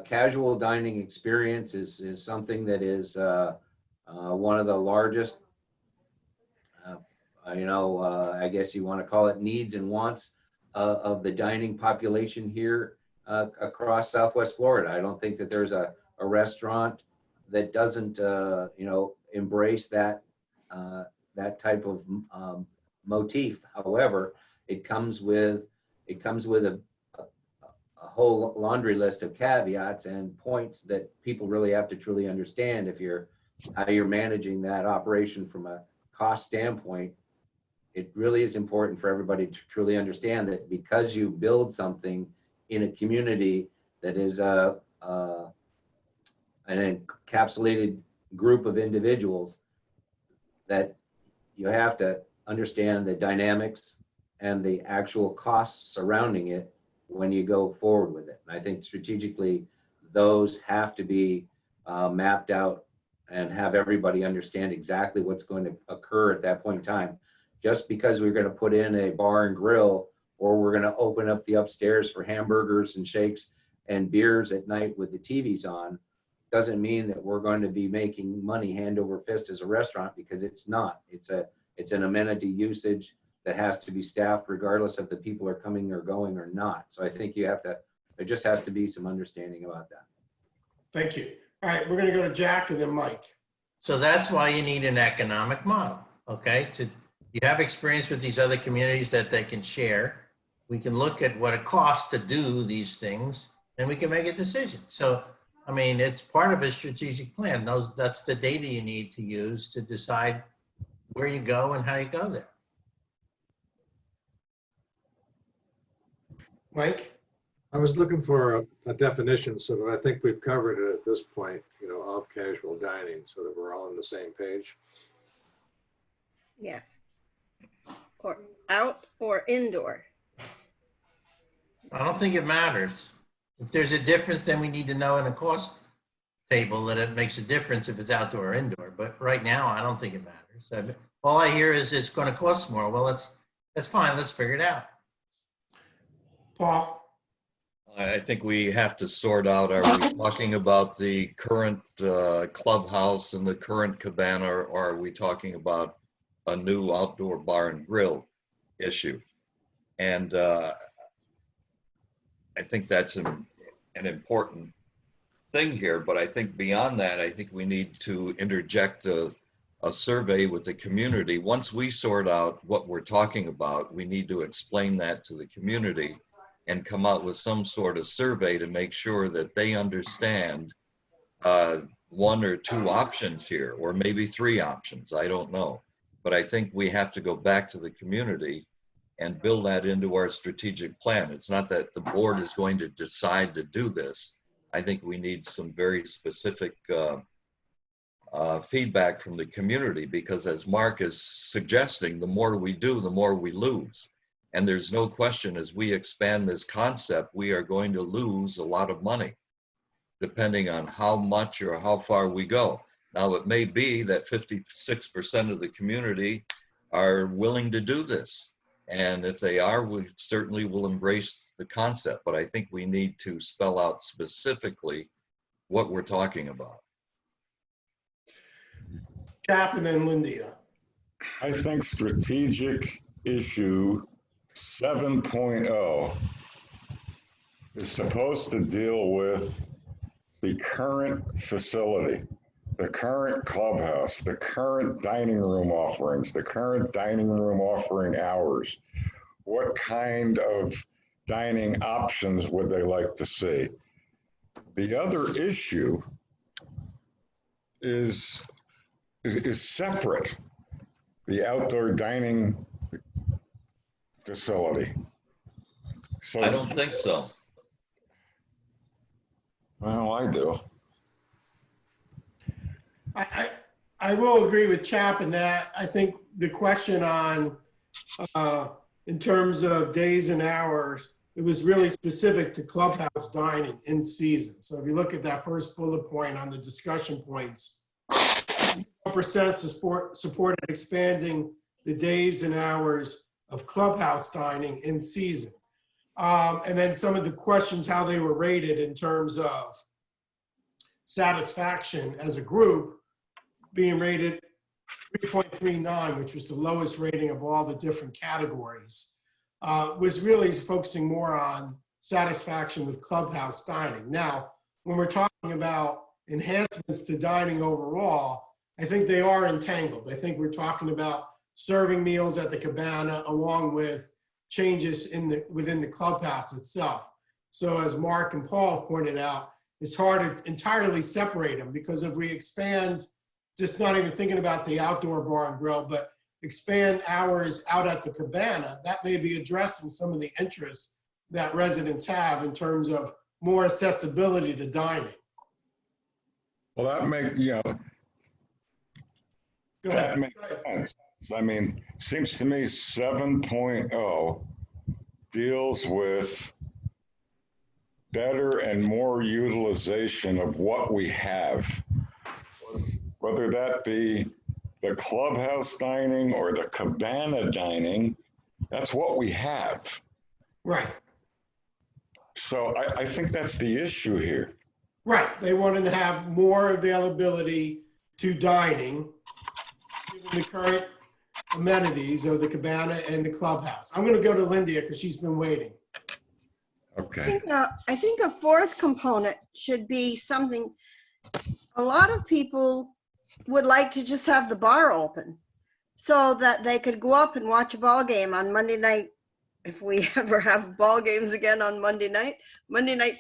Casual dining experience is something that is one of the largest, I guess you want to call it needs and wants of the dining population here across Southwest Florida. I don't think that there's a restaurant that doesn't, embrace that type of motif. However, it comes with a whole laundry list of caveats and points that people really have to truly understand if you're, how you're managing that operation from a cost standpoint. It really is important for everybody to truly understand that because you build something in a community that is an encapsulated group of individuals, that you have to understand the dynamics and the actual costs surrounding it when you go forward with it. And I think strategically, those have to be mapped out and have everybody understand exactly what's going to occur at that point in time. Just because we're going to put in a bar and grill, or we're going to open up the upstairs for hamburgers and shakes and beers at night with the TVs on, doesn't mean that we're going to be making money hand over fist as a restaurant, because it's not. It's an amenity usage that has to be staffed regardless if the people are coming or going or not. So I think there just has to be some understanding about that. Thank you. All right, we're going to go to Jack and then Mike. So that's why you need an economic model, okay? You have experience with these other communities that they can share. We can look at what it costs to do these things, and we can make a decision. So, I mean, it's part of a strategic plan. That's the data you need to use to decide where you go and how you go there. Mike? I was looking for a definition, so that I think we've covered it at this point, you know, of casual dining, so that we're all on the same page. Yes. Or out or indoor. I don't think it matters. If there's a difference, then we need to know in a cost table that it makes a difference if it's outdoor or indoor. But right now, I don't think it matters. All I hear is it's going to cost more. Well, that's fine. Let's figure it out. Paul? I think we have to sort out, are we talking about the current clubhouse and the current cabana, or are we talking about a new outdoor bar and grill issue? And I think that's an important thing here, but I think beyond that, I think we need to interject a survey with the community. Once we sort out what we're talking about, we need to explain that to the community and come out with some sort of survey to make sure that they understand one or two options here, or maybe three options, I don't know. But I think we have to go back to the community and build that into our strategic plan. It's not that the board is going to decide to do this. I think we need some very specific feedback from the community, because as Mark is suggesting, the more we do, the more we lose. And there's no question, as we expand this concept, we are going to lose a lot of money, depending on how much or how far we go. Now, it may be that 56% of the community are willing to do this. And if they are, we certainly will embrace the concept. But I think we need to spell out specifically what we're talking about. Chap and then Lindia. I think strategic issue 7.0 is supposed to deal with the current facility, the current clubhouse, the current dining room offerings, the current dining room offering hours. What kind of dining options would they like to see? The other issue is separate, the outdoor dining facility. So I don't think so. Well, I do. I will agree with Chap in that. I think the question on, in terms of days and hours, it was really specific to clubhouse dining in season. So if you look at that first bullet point on the discussion points, percent supported expanding the days and hours of clubhouse dining in season. And then some of the questions, how they were rated in terms of satisfaction as a group, being rated 3.39, which was the lowest rating of all the different categories, was really focusing more on satisfaction with clubhouse dining. Now, when we're talking about enhancements to dining overall, I think they are entangled. I think we're talking about serving meals at the cabana along with changes within the clubhouse itself. So as Mark and Paul have pointed out, it's hard to entirely separate them, because if we expand, just not even thinking about the outdoor bar and grill, but expand hours out at the cabana, that may be addressing some of the interests that residents have in terms of more accessibility to dining. Well, that makes, you know, Go that ahead. makes sense. I mean, seems to me 7.0 deals with better and more utilization of what we have, whether that be the clubhouse dining or the cabana dining. That's what we have. Right, So I think that's the issue here. right. They wanted to have more availability to dining, given the current amenities of the cabana and the clubhouse. I'm gonna go to Lindia because she's been waiting. Okay. I think a fourth component should be something, a lot of people would like to just have the bar open so that they could go up and watch a ball game on Monday night. If we ever have ball games again on Monday night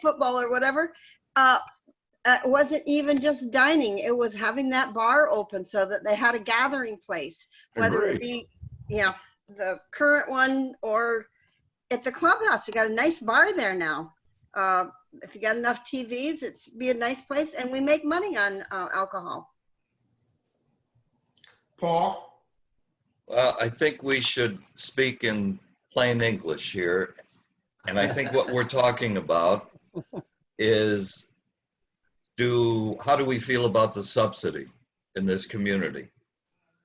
football or whatever. It wasn't even just dining, it was having that bar open so that they had a gathering place, whether it be, you know, the current one or at the clubhouse. You got a nice bar there now. If you got enough TVs, it's be a nice place, and we make money on alcohol. Paul? Well, I think we should speak in plain English here. And I think what we're talking about is how do we feel about the subsidy in this community?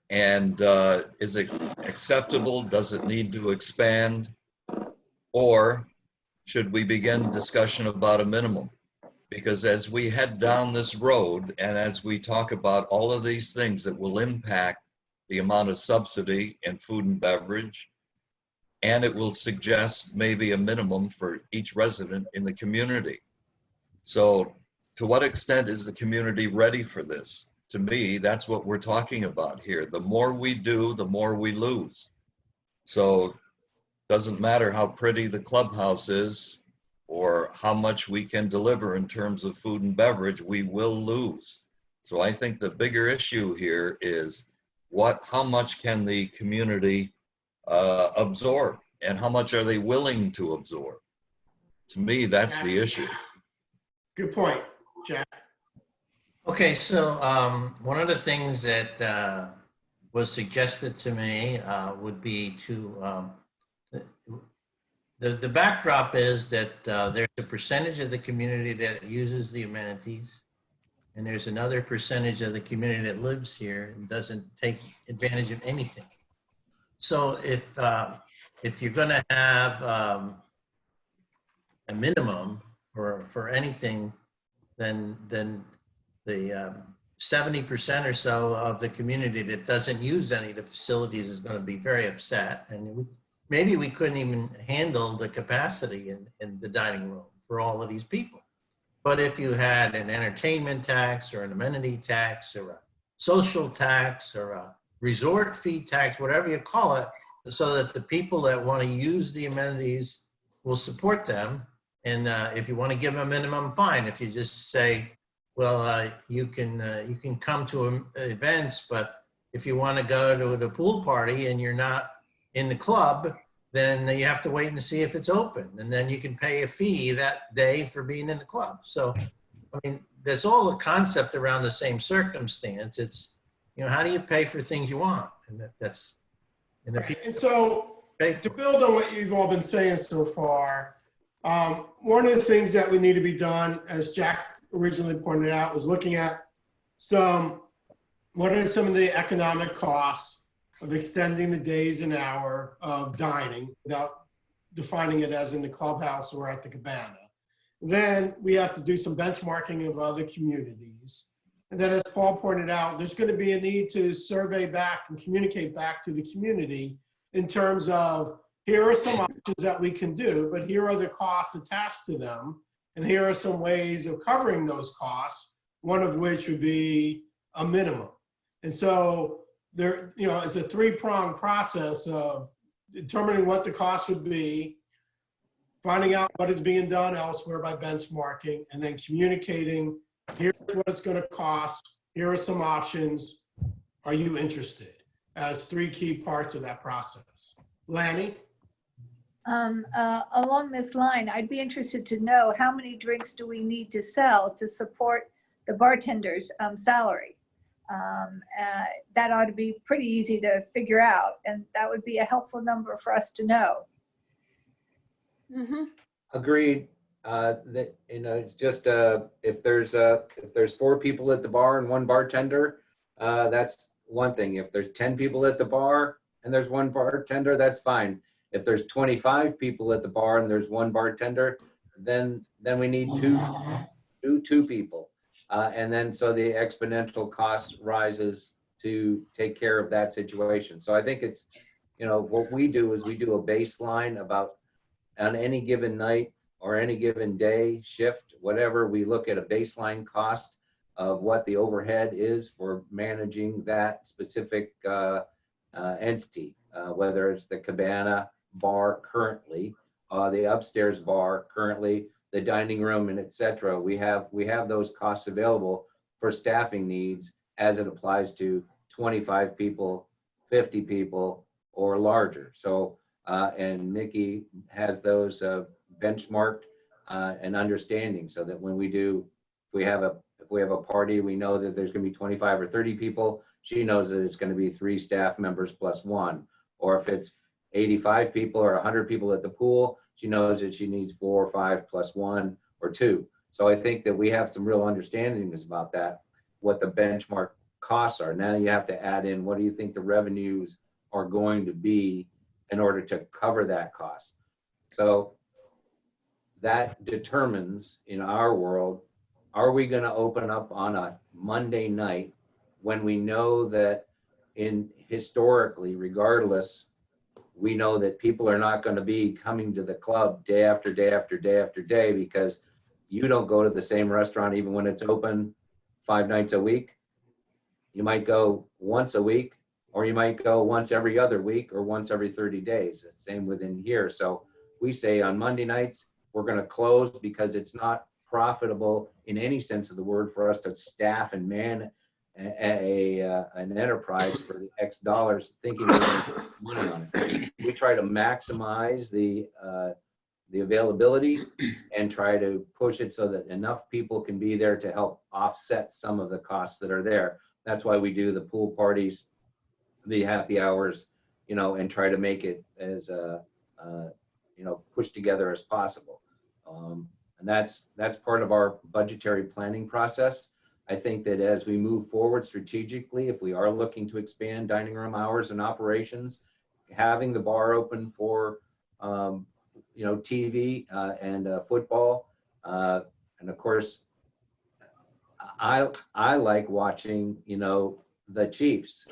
And is it acceptable? Does it need to expand? Or should we begin discussion about a minimum? Because as we head down this road and as we talk about all of these things that will impact the amount of subsidy in food and beverage, and it will suggest maybe a minimum for each resident in the community. So to what extent is the community ready for this? To me, that's what we're talking about here. The more we do, the more we lose. So doesn't matter how pretty the clubhouse is or how much we can deliver in terms of food and beverage, we will lose. So I think the bigger issue here is how much can the community absorb, and how much are they willing to absorb? To me, that's the issue. Good point, Jack. Okay, so one of the things that was suggested to me would be to, the backdrop is that there's a percentage of the community that uses the amenities, and there's another percentage of the community that lives here and doesn't take advantage of anything. So if you're going to have a minimum for anything, then the 70% or so of the community that doesn't use any of the facilities is going to be very upset, and maybe we couldn't even handle the capacity in the dining room for all of these people. But if you had an entertainment tax or an amenity tax or a social tax or a resort fee tax, whatever you call it, so that the people that want to use the amenities will support them. And if you want to give them a minimum, fine. If you just say, well, you can come to events, but if you want to go to the pool party and you're not in the club, then you have to wait and see if it's open. And then you can pay a fee that day for being in the club. So, I mean, there's all the concept around the same circumstance. It's, you know, how do you pay for things you want? And that's, and the people And so pay to for. build on what you've all been saying so far, one of the things that we need to be done, as Jack originally pointed out, was looking at what are some of the economic costs of extending the days and hour of dining without defining it as in the clubhouse or at the cabana. Then we have to do some benchmarking of other communities. And then as Paul pointed out, there's going to be a need to survey back and communicate back to the community in terms of, here are some options that we can do, but here are the costs attached to them. And here are some ways of covering those costs, one of which would be a minimum. And so there, you know, it's a three-pronged process of determining what the cost would be, finding out what is being done elsewhere by benchmarking, and then communicating, here's what it's going to cost, here are some options, are you interested? As 3 key parts of that process. Lanny? Along this line, I'd be interested to know how many drinks do we need to sell to support the bartender's salary? That ought to be pretty easy to figure out, and that would be a helpful number for us to know. Mhm. Agreed. That, it's just, if there's 4 people at the bar and 1 bartender, that's one thing. If there's 10 people at the bar and there's 1 bartender, that's fine. If there's 25 people at the bar and there's 1 bartender, then we need two people. And then so the exponential cost rises to take care of that situation. So I think it's, what we do is we do a baseline about on any given night or any given day, shift, whatever, we look at a baseline cost of what the overhead is for managing that specific entity, whether it's the Cabana bar currently, the upstairs bar currently, the dining room, and et cetera. We have those costs available for staffing needs as it applies to 25 people, 50 people, or larger. So, and Nikki has those benchmarked and understanding, so that when if we have a party, we know that there's going to be 25 or 30 people. She knows that it's going to be 3 staff members plus 1. Or if it's 85 people or 100 people at the pool, she knows that she needs 4 or 5 plus 1 or 2. So I think that we have some real understandings about that, what the benchmark costs are. Now you have to add in, what do you think the revenues are going to be in order to cover that cost? So that determines, in our world, are we going to open up on a Monday night when we know that historically, regardless, we know that people are not going to be coming to the club day after day after day after day, because you don't go to the same restaurant even when it's open 5 nights a week. You might go once a week, or you might go once every other week, or once every 30 days. Same within here. So we say on Monday nights, we're going to close because it's not profitable in any sense of the word for us to staff and man an enterprise for the X dollars, thinking we're going to make money on it. We try to maximize the availability and try to push it so that enough people can be there to help offset some of the costs that are there. That's why we do the pool parties, the happy hours, and try to make it as pushed together as possible. And that's part of our budgetary planning process. I think that as we move forward strategically, if we are looking to expand dining room hours and operations, having the bar open for TV and football, and of course, I like watching the Chiefs,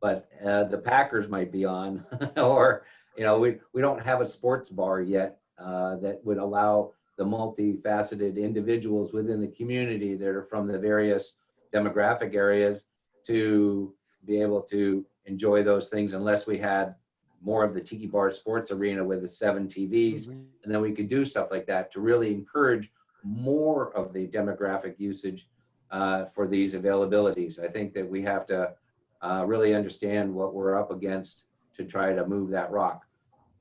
but the Packers might be on, or we don't have a sports bar yet that would allow the multifaceted individuals within the community that are from the various demographic areas to be able to enjoy those things, unless we had more of the Tiki Bar Sports Arena with the 7 TVs. And then we could do stuff like that to really encourage more of the demographic usage for these availabilities. I think that we have to really understand what we're up against to try to move that rock.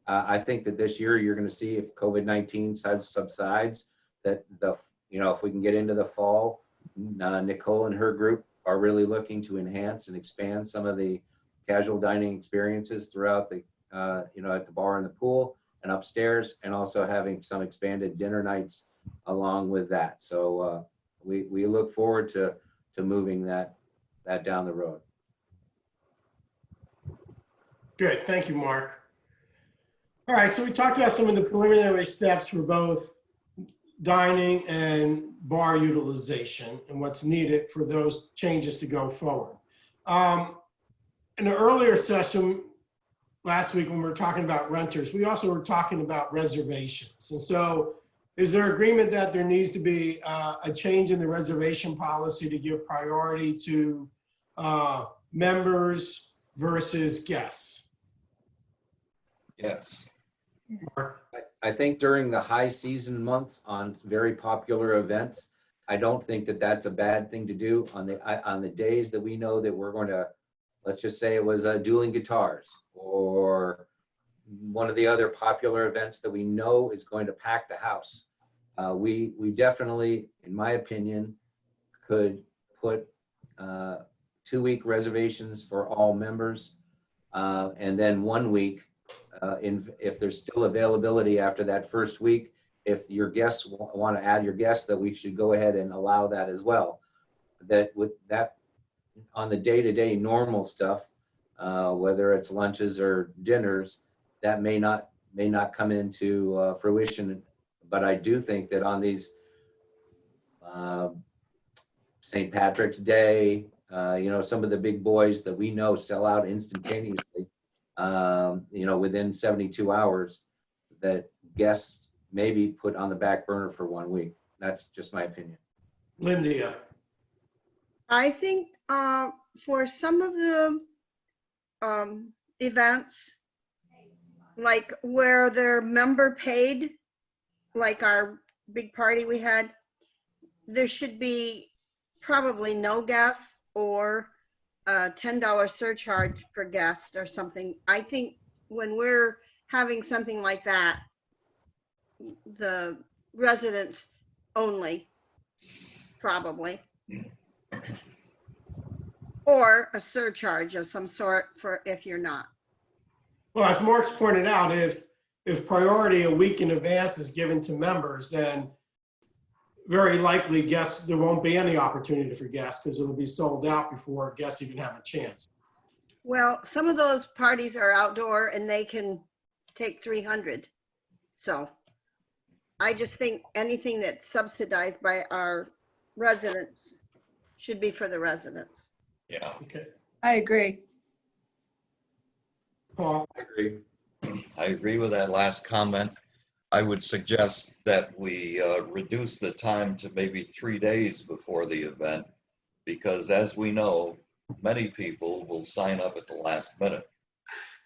I think that this year you're going to see, if COVID-19 subsides, that if we can get into the fall, Nicole and her group are really looking to enhance and expand some of the casual dining experiences throughout the at the bar and the pool and upstairs, and also having some expanded dinner nights along with that. So we look forward to moving that down the road. Good, thank you, Mark. All right, so we talked about some of the preliminary steps for both dining and bar utilization and what's needed for those changes to go forward. In an earlier session last week when we were talking about renters, we also were talking about reservations. And so is there agreement that there needs to be a change in the reservation policy to give priority to members versus guests? Yes. Mark? I think during the high season months on very popular events, I don't think that that's a bad thing to do on the days that we know that we're going to, let's just say it was Dueling Guitars or one of the other popular events that we know is going to pack the house. We definitely, in my opinion, could put 2-week reservations for all members, and then 1 week, if there's still availability after that first week, if your guests want to add your guests, that we should go ahead and allow that as well. That with that on the day-to-day normal stuff, whether it's lunches or dinners, that may not come into fruition. But I do think that on these St. Patrick's Day, some of the big boys that we know sell out instantaneously, within 72 hours, that guests may be put on the back burner for 1 week. That's just my opinion. Lindia. I think for some of the events, like where they're member paid, like our big party we had, there should be probably no guests or a $10 surcharge per guest or something. I think when we're having something like that, the residents only, probably. Or a surcharge of some sort for if you're not. Well, as Mark's pointed out, if priority a week in advance is given to members, then very likely guests, there won't be any opportunity for guests because it'll be sold out before guests even have a chance. Well, some of those parties are outdoor and they can take 300. So I just think anything that's subsidized by our residents should be for the residents. Yeah. Okay. I agree. Paul? I agree. I agree with that last comment. I would suggest that we reduce the time to maybe 3 days before the event, because as we know, many people will sign up at the last minute.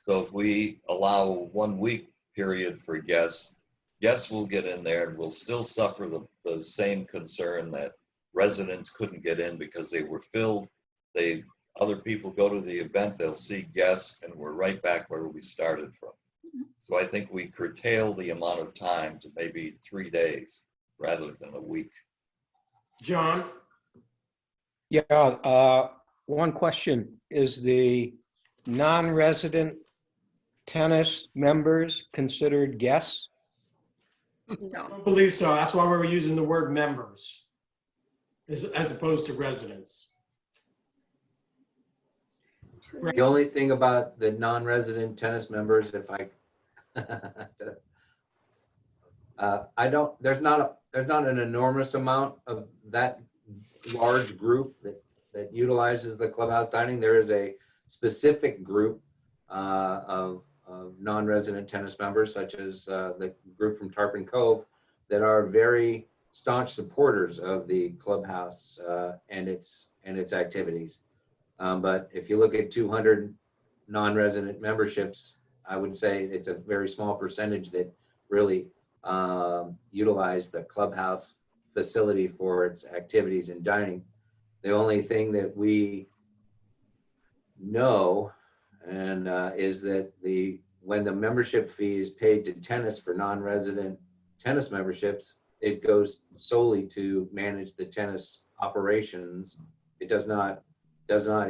So if we allow 1 week period for guests, guests will get in there and will still suffer the same concern that residents couldn't get in because they were filled. Other people go to the event, they'll see guests, and we're right back where we started from. So I think we curtail the amount of time to maybe 3 days rather than a week. John? Yeah, one question. Is the non-resident tennis members considered guests? I No. don't believe so. That's why we were using the word members as opposed to residents. The only thing about the non-resident tennis members, if I, there's not an enormous amount of that large group that utilizes the clubhouse dining. There is a specific group of non-resident tennis members, such as the group from Tarpon Cove, that are very staunch supporters of the clubhouse and its activities. But if you look at 200 non-resident memberships, I would say it's a very small percentage that really utilize the clubhouse facility for its activities and dining. The only thing that we know and is that when the membership fee is paid to tennis for non-resident tennis memberships, it goes solely to manage the tennis operations. It does not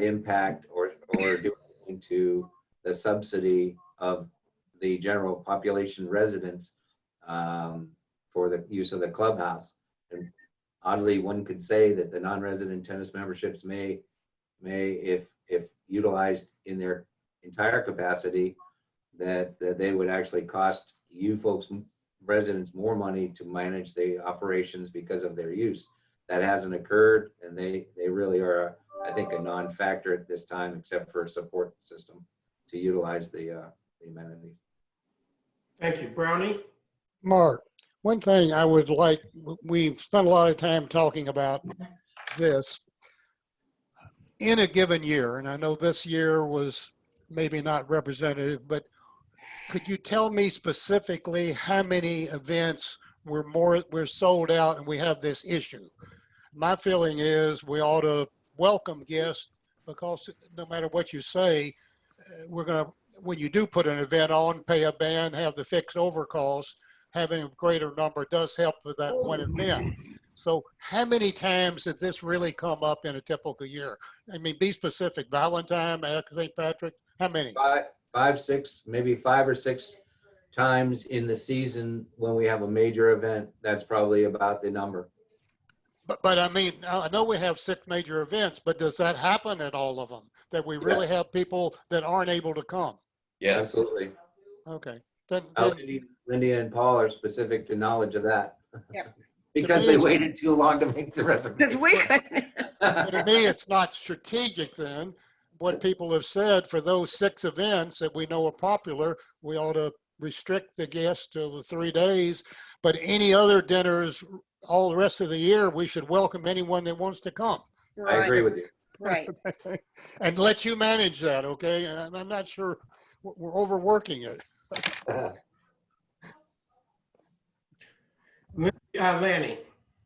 impact or do anything to the subsidy of the general population residents for the use of the clubhouse. And oddly, one could say that the non-resident tennis memberships may, if utilized in their entire capacity, that they would actually cost you folks, residents, more money to manage the operations because of their use. That hasn't occurred, and they really are, I think, a non-factor at this time, except for a support system to utilize the amenities. Thank you. Brownie? Mark, one thing I would like, we've spent a lot of time talking about this. In a given year, and I know this year was maybe not representative, but could you tell me specifically how many events we're sold out and we have this issue? My feeling is we ought to welcome guests, because no matter what you say, we're going to, when you do put an event on, pay a band, have the fixed over costs, having a greater number does help with that one event. So how many times did this really come up in a typical year? I mean, be specific. Valentine, St. Patrick, how many? Five, six, maybe 5 or 6 times in the season when we have a major event. That's probably about the number. But I mean, I know we have 6 major events, but does that happen at all of them? That we really have people that aren't able to come? Yes. Absolutely. Okay. Then, Lindy and Paul are specific to knowledge of that. Yep. Because they waited too long to make the Because reservation. we couldn't. but to me, it's not strategic then. What people have said, for those 6 events that we know are popular, we ought to restrict the guests to the 3 days. But any other dinners all the rest of the year, we should welcome anyone that wants to come. I agree with you. Right. And let you manage that, okay? And I'm not sure we're overworking it. Lanny.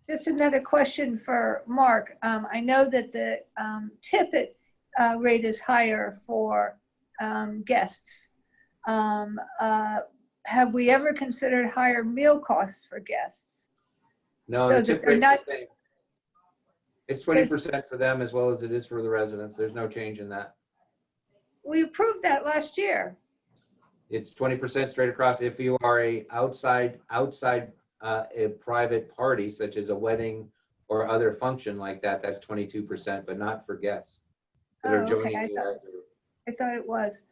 Just another question for Mark. I know that the tippet rate is higher for guests. Have we ever considered higher meal costs for guests? No, So the that tip they're rate's not- the same. It's 20% for them as well as it is for the residents. There's no change in that. We approved that last year. It's 20% straight across. If you are a outside a private party, such as a wedding or other function like that, that's 22%, but not for guests that are Oh, joining okay. you. I thought it was.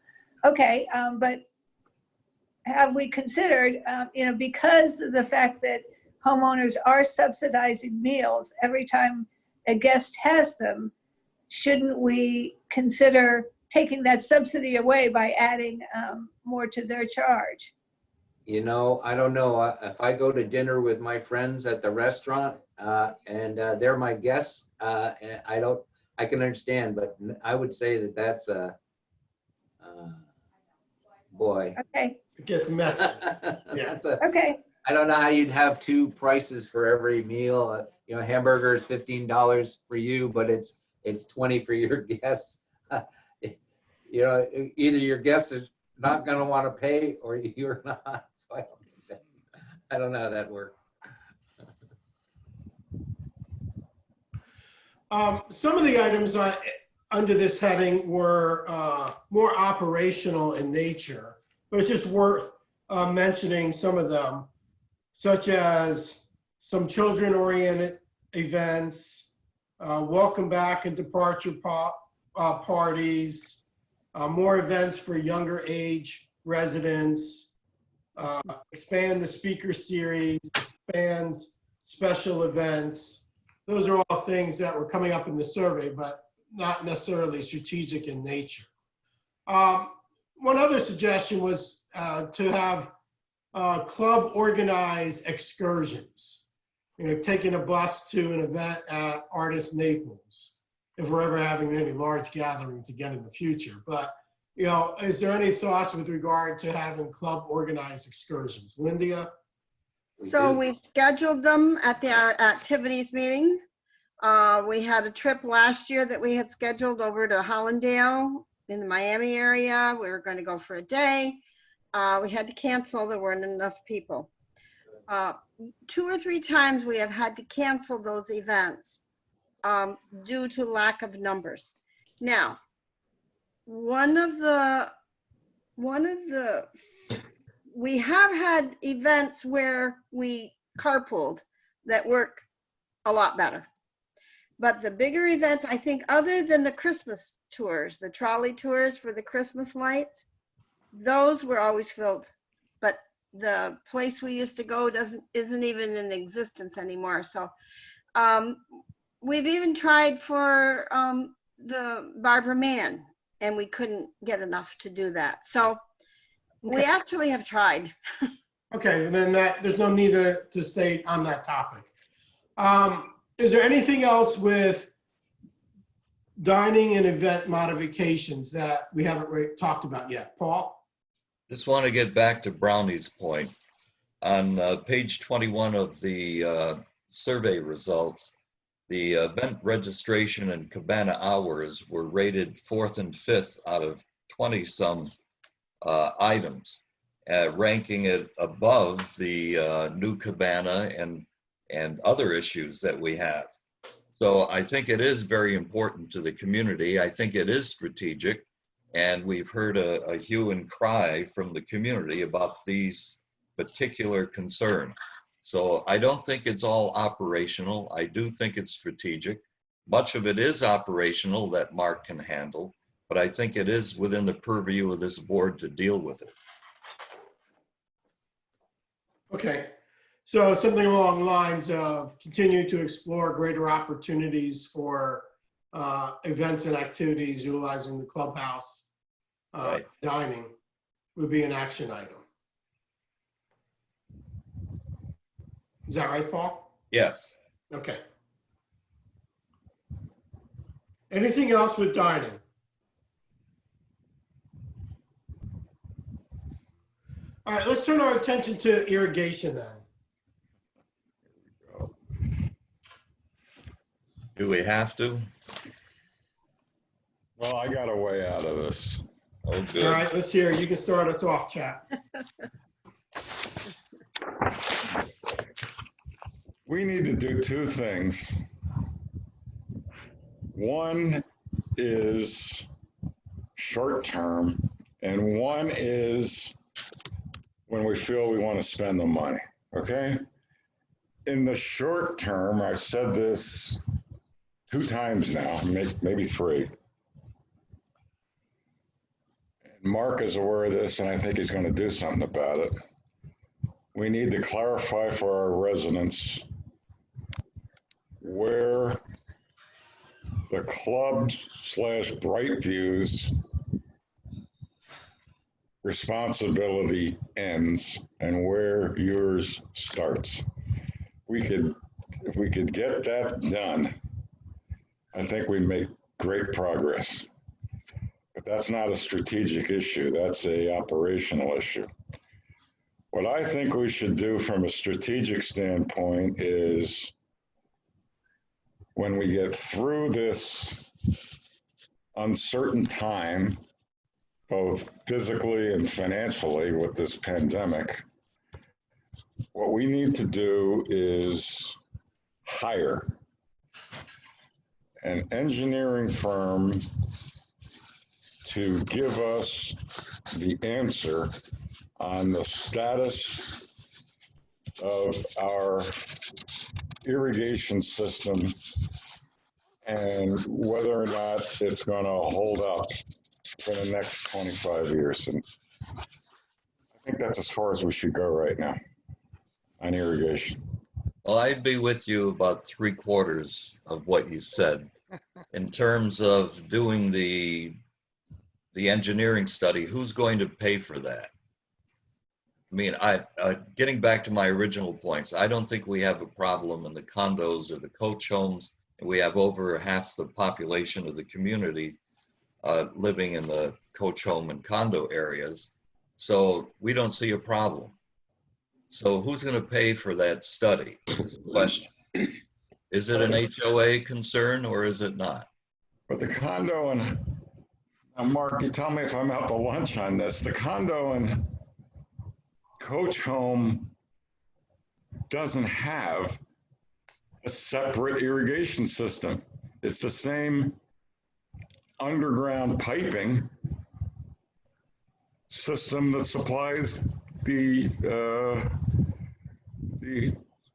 Okay, but have we considered, because of the fact that homeowners are subsidizing meals every time a guest has them, shouldn't we consider taking that subsidy away by adding more to their charge? I don't know. If I go to dinner with my friends at the restaurant and they're my guests, and I can understand, but I would say that that's boy. Okay, It gets messy. Yeah. okay, I don't know how you'd have 2 prices for every meal. Hamburger is $15 for you, but it's 20 for your guests. Either your guest is not going to want to pay or you're not. So I don't know how that works. Some of the items under this heading were more operational in nature, but it's just worth mentioning some of them, such as some children-oriented events, welcome back and departure parties, more events for younger age residents, expand the speaker series, expands special events. Those are all things that were coming up in the survey, but not necessarily strategic in nature. One other suggestion was to have club organized excursions. Taking a bus to an event at Artist Naples, if we're ever having any large gatherings again in the future. But, is there any thoughts with regard to having club organized excursions? Linda? So we scheduled them at the activities meeting. We had a trip last year that we had scheduled over to Hollandale in the Miami area. We were going to go for a day. We had to cancel. There weren't enough people. 2 or 3 times we have had to cancel those events due to lack of numbers. Now, we have had events where we carpooled that work a lot better. But the bigger events, I think, other than the Christmas tours, the trolley tours for the Christmas lights, those were always filled. But the place we used to go isn't even in existence anymore. So we've even tried for the Barbara Mann, and we couldn't get enough to do that. So we actually have tried. Okay, then there's no need to stay on that topic. Is there anything else with dining and event modifications that we haven't talked about yet? Paul? Just want to get back to Brownie's point. On page 21 of the survey results, the event registration and cabana hours were rated 4th and 5th out of 20-some items, ranking it above the new cabana and other issues that we have. So I think it is very important to the community. I think it is strategic. And we've heard a hue and cry from the community about these particular concerns. So I don't think it's all operational. I do think it's strategic. Much of it is operational that Mark can handle, but I think it is within the purview of this board to deal with it. Okay, so something along the lines of continue to explore greater opportunities for events and activities utilizing the clubhouse Right. dining would be an action item. Is that right, Paul? Yes. Okay. Anything else with dining? All right, let's turn our attention to irrigation then. Do we have to? Well, I got a way out of this. Oh, All good. right, let's hear. You can start us off, chap. We need to do two things. One is short-term, and one is when we feel we want to spend the money, okay? In the short term, I've said this 2 times now, maybe 3. And Mark is aware of this, and I think he's going to do something about it. We need to clarify for our residents where the club/Brightviews responsibility ends and where yours starts. If we could get that done, I think we'd make great progress. But that's not a strategic issue, that's a operational issue. What I think we should do from a strategic standpoint is when we get through this uncertain time, both physically and financially with this pandemic, what we need to do is hire an engineering firm to give us the answer on the status of our irrigation system and whether or not it's going to hold up for the next 25 years. And I think that's as far as we should go right now on irrigation. Well, I'd be with you about 3/4 of what you said in terms of doing the engineering study. Who's going to pay for that? I mean, getting back to my original points, I don't think we have a problem in the condos or the coach homes. We have over half the population of the community living in the coach home and condo areas. So we don't see a problem. So who's going to pay for that study is the question. Is it an HOA concern or is it not? But the condo and, now Mark, you tell me if I'm out to lunch on this, the condo and coach home doesn't have a separate irrigation system. It's the same underground piping system that supplies the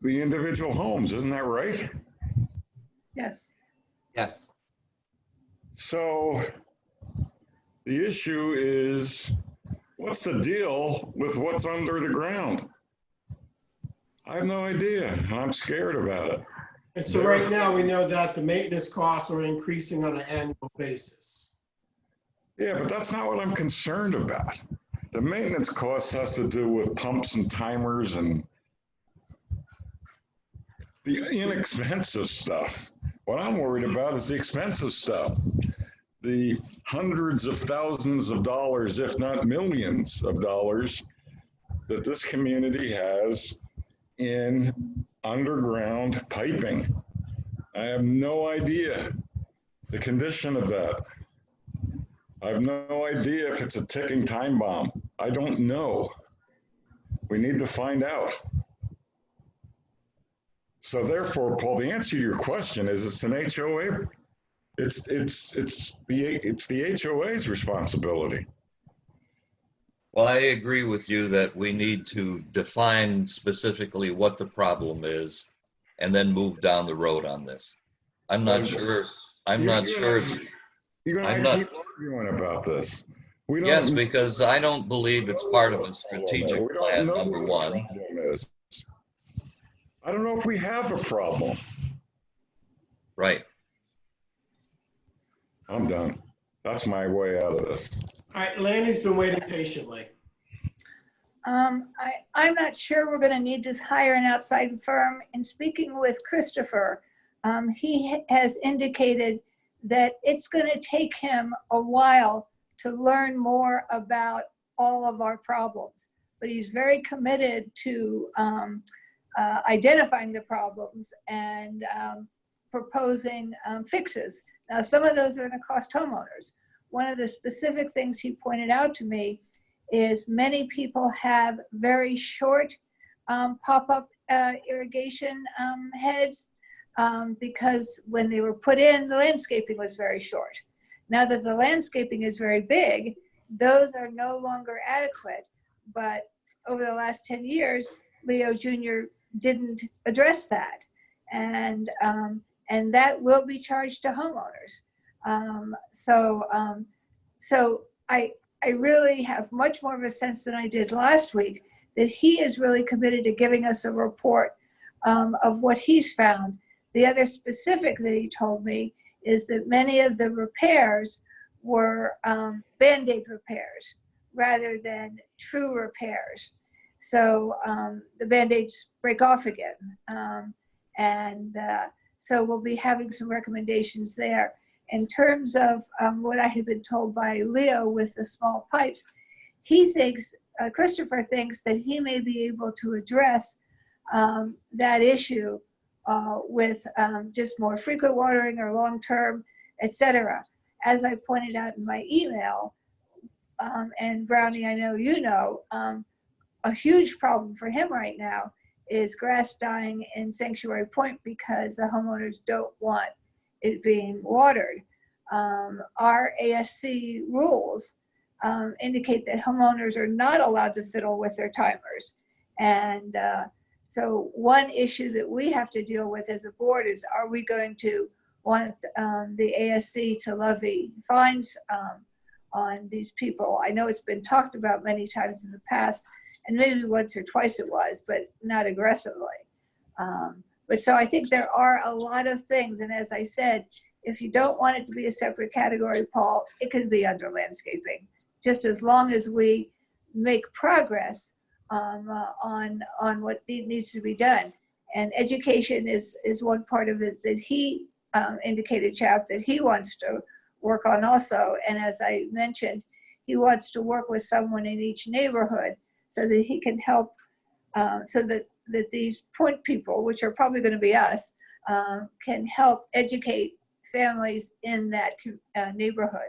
individual homes, isn't that right? Yes. Yes. So the issue is, what's the deal with what's under the ground? I have no idea, and I'm scared about it. And so right now, we know that the maintenance costs are increasing on an annual basis. Yeah, but that's not what I'm concerned about. The maintenance cost has to do with pumps and timers and the inexpensive stuff. What I'm worried about is the expensive stuff. The hundreds of thousands of dollars, if not millions of dollars, that this community has in underground piping. I have no idea the condition of that. I have no idea if it's a ticking time bomb. I don't know. We need to find out. So therefore, Paul, the answer to your question is it's an HOA. It's the HOA's responsibility. Well, I agree with you that we need to define specifically what the problem is and then move down the road on this. I'm not sure. I'm not sure. You're I'm going to not- keep arguing about this. We don't Yes, because I don't believe it's part of a strategic we don't plan, know number what the one. problem is. I don't know if we have a problem. Right. I'm done. That's my way out of this. All right, Lanny's been waiting patiently. I'm not sure we're going to need to hire an outside firm. In speaking with Christopher, he has indicated that it's going to take him a while to learn more about all of our problems. But he's very committed to identifying the problems and proposing fixes. Now, some of those are going to cost homeowners. One of the specific things he pointed out to me is many people have very short pop-up irrigation heads because when they were put in, the landscaping was very short. Now that the landscaping is very big, those are no longer adequate. But over the last 10 years, Leo Jr. didn't address that. And that will be charged to homeowners. So I really have much more of a sense than I did last week that he is really committed to giving us a report of what he's found. The other specific that he told me is that many of the repairs were Band-Aid repairs rather than true repairs. So the Band-Aids break off again. So we'll be having some recommendations there. In terms of what I had been told by Leo with the small pipes, he thinks, Christopher thinks that he may be able to address that issue with just more frequent watering or long-term, etc. As I pointed out in my email, and Brownie, I know you know, a huge problem for him right now is grass dying in Sanctuary Point because the homeowners don't want it being watered. Our ASC rules indicate that homeowners are not allowed to fiddle with their timers. And so one issue that we have to deal with as a board is, are we going to want the ASC to levy fines on these people? I know it's been talked about many times in the past, and maybe once or twice it was, but not aggressively. But so I think there are a lot of things. And as I said, if you don't want it to be a separate category, Paul, it can be under landscaping, just as long as we make progress on what needs to be done. And education is one part of it that he indicated, Chap, that he wants to work on also. And as I mentioned, he wants to work with someone in each neighborhood so that he can help, so that these point people, which are probably going to be us, can help educate families in that neighborhood.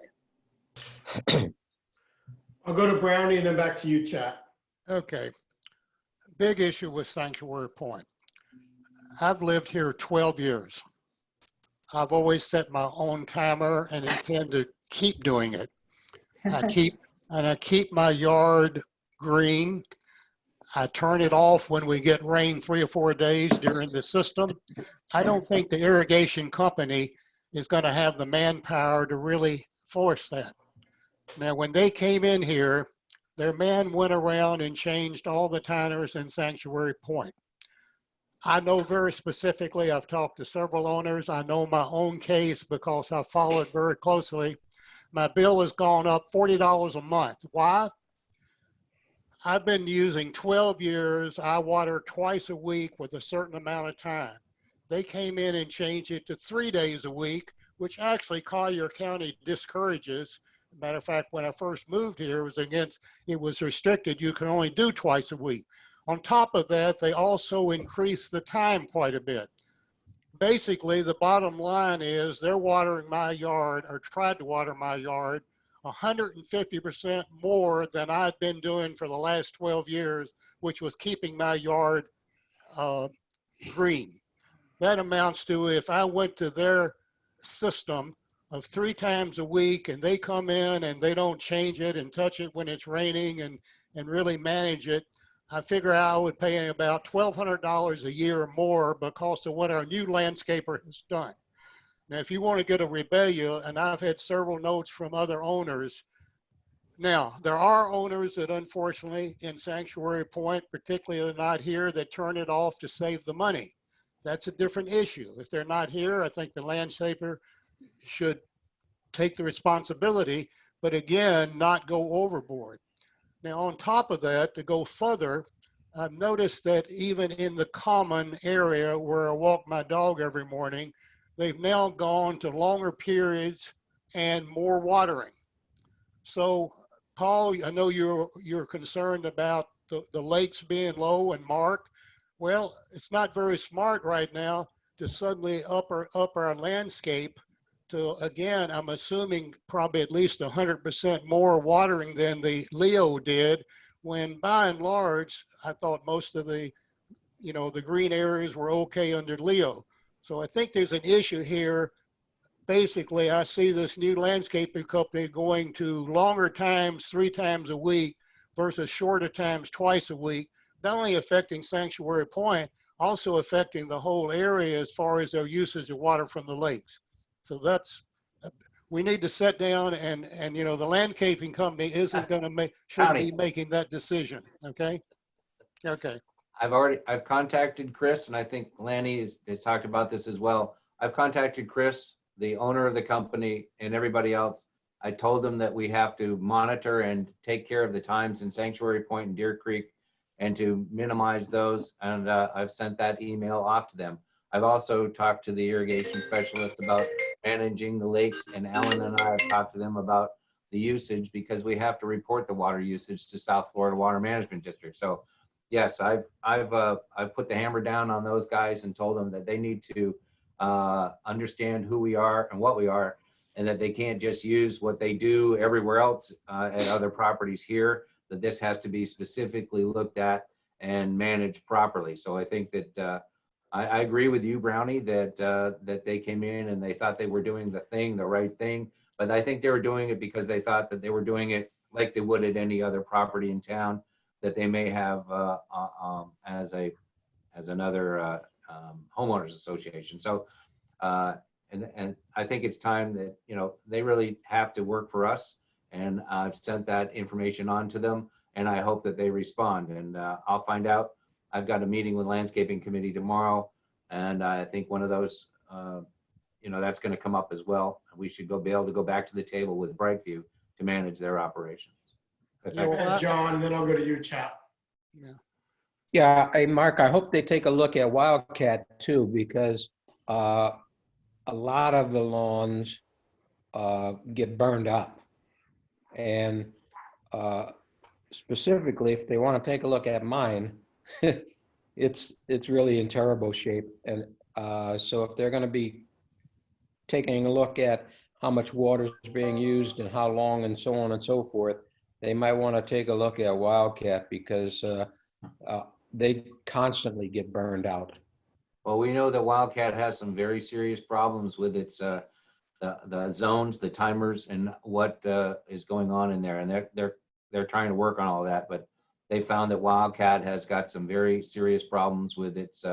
I'll go to Brownie and then back to you, Chat. Okay. Big issue with Sanctuary Point. I've lived here 12 years. I've always set my own timer and intend to keep doing it. I keep my yard green. I turn it off when we get rain 3 or 4 days during the system. I don't think the irrigation company is going to have the manpower to really force that. Now, when they came in here, their man went around and changed all the timers in Sanctuary Point. I know very specifically, I've talked to several owners. I know my own case because I follow it very closely. My bill has gone up $40 a month. Why? I've been using 12 years. I water twice a week with a certain amount of time. They came in and changed it to 3 days a week, which actually Collier County discourages Matter of fact, when I first moved here, it was restricted. You can only do twice a week. On top of that, they also increased the time quite a bit. Basically, the bottom line is they're watering my yard, or tried to water my yard, 150% more than I've been doing for the last 12 years, which was keeping my yard green. That amounts to, if I went to their system of 3 times a week and they come in and they don't change it and touch it when it's raining and really manage it, I figure I would pay about $1,200 a year or more because of what our new landscaper has done. Now, if you want to get a rebellion, and I've had several notes from other owners. Now, there are owners that unfortunately in Sanctuary Point, particularly they're not here, that turn it off to save the money. That's a different issue. If they're not here, I think the landscaper should take the responsibility, but again, not go overboard. Now, on top of that, to go further, I've noticed that even in the common area where I walk my dog every morning, they've now gone to longer periods and more watering. So, Paul, I know you're concerned about the lakes being low and marked. Well, it's not very smart right now to suddenly up our landscape to, again, I'm assuming probably at least 100% more watering than the Leo did, when by and large, I thought most of the green areas were okay under Leo. So I think there's an issue here. Basically, I see this new landscaping company going to longer times, 3 times a week versus shorter times, twice a week, not only affecting Sanctuary Point, also affecting the whole area as far as their usage of water from the lakes. So we need to sit down and the landscaping company shouldn't be making that decision. Okay. Okay. I've contacted Chris, and I think Lanny has talked about this as well. I've contacted Chris, the owner of the company, and everybody else. I told them that we have to monitor and take care of the times in Sanctuary Point and Deer Creek and to minimize those. And I've sent that email off to them. I've also talked to the irrigation specialist about managing the lakes, and Alan and I have talked to them about the usage, because we have to report the water usage to South Florida Water Management District. So yes, I've put the hammer down on those guys and told them that they need to understand who we are and what we are, and that they can't just use what they do everywhere else at other properties here, that this has to be specifically looked at and managed properly. So I think that I agree with you, Brownie, that they came in and they thought they were doing the right thing, but I think they were doing it because they thought that they were doing it like they would at any other property in town that they may have as another homeowners association. So, and I think it's time that, they really have to work for us, and I've sent that information on to them, and I hope that they respond, and I'll find out. I've got a meeting with landscaping committee tomorrow, and I think one of those, that's going to come up as well. We should be able to go back to the table with Brightview to manage their operations. John, then I'll go to you, Chap. Yeah, hey, Mark, I hope they take a look at Wildcat too, because a lot of the lawns get burned up. And specifically, if they want to take a look at mine, it's really in terrible shape. And so if they're going to be taking a look at how much water is being used and how long and so on and so forth, they might want to take a look at Wildcat, because they constantly get burned out. Well, we know that Wildcat has some very serious problems with its the zones, the timers, and what is going on in there. And they're trying to work on all that, but they found that Wildcat has got some very serious problems with its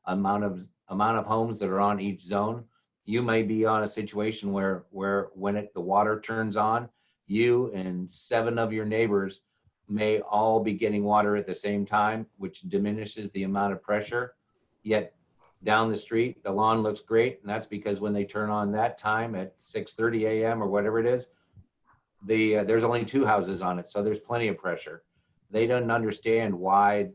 amount of homes that are on each zone. You may be on a situation where when the water turns on, you and 7 of your neighbors may all be getting water at the same time, which diminishes the amount of pressure. Yet down the street, the lawn looks great, and that's because when they turn on that time at 6:30 a.m. or whatever it is, there's only 2 houses on it, so there's plenty of pressure. They don't understand why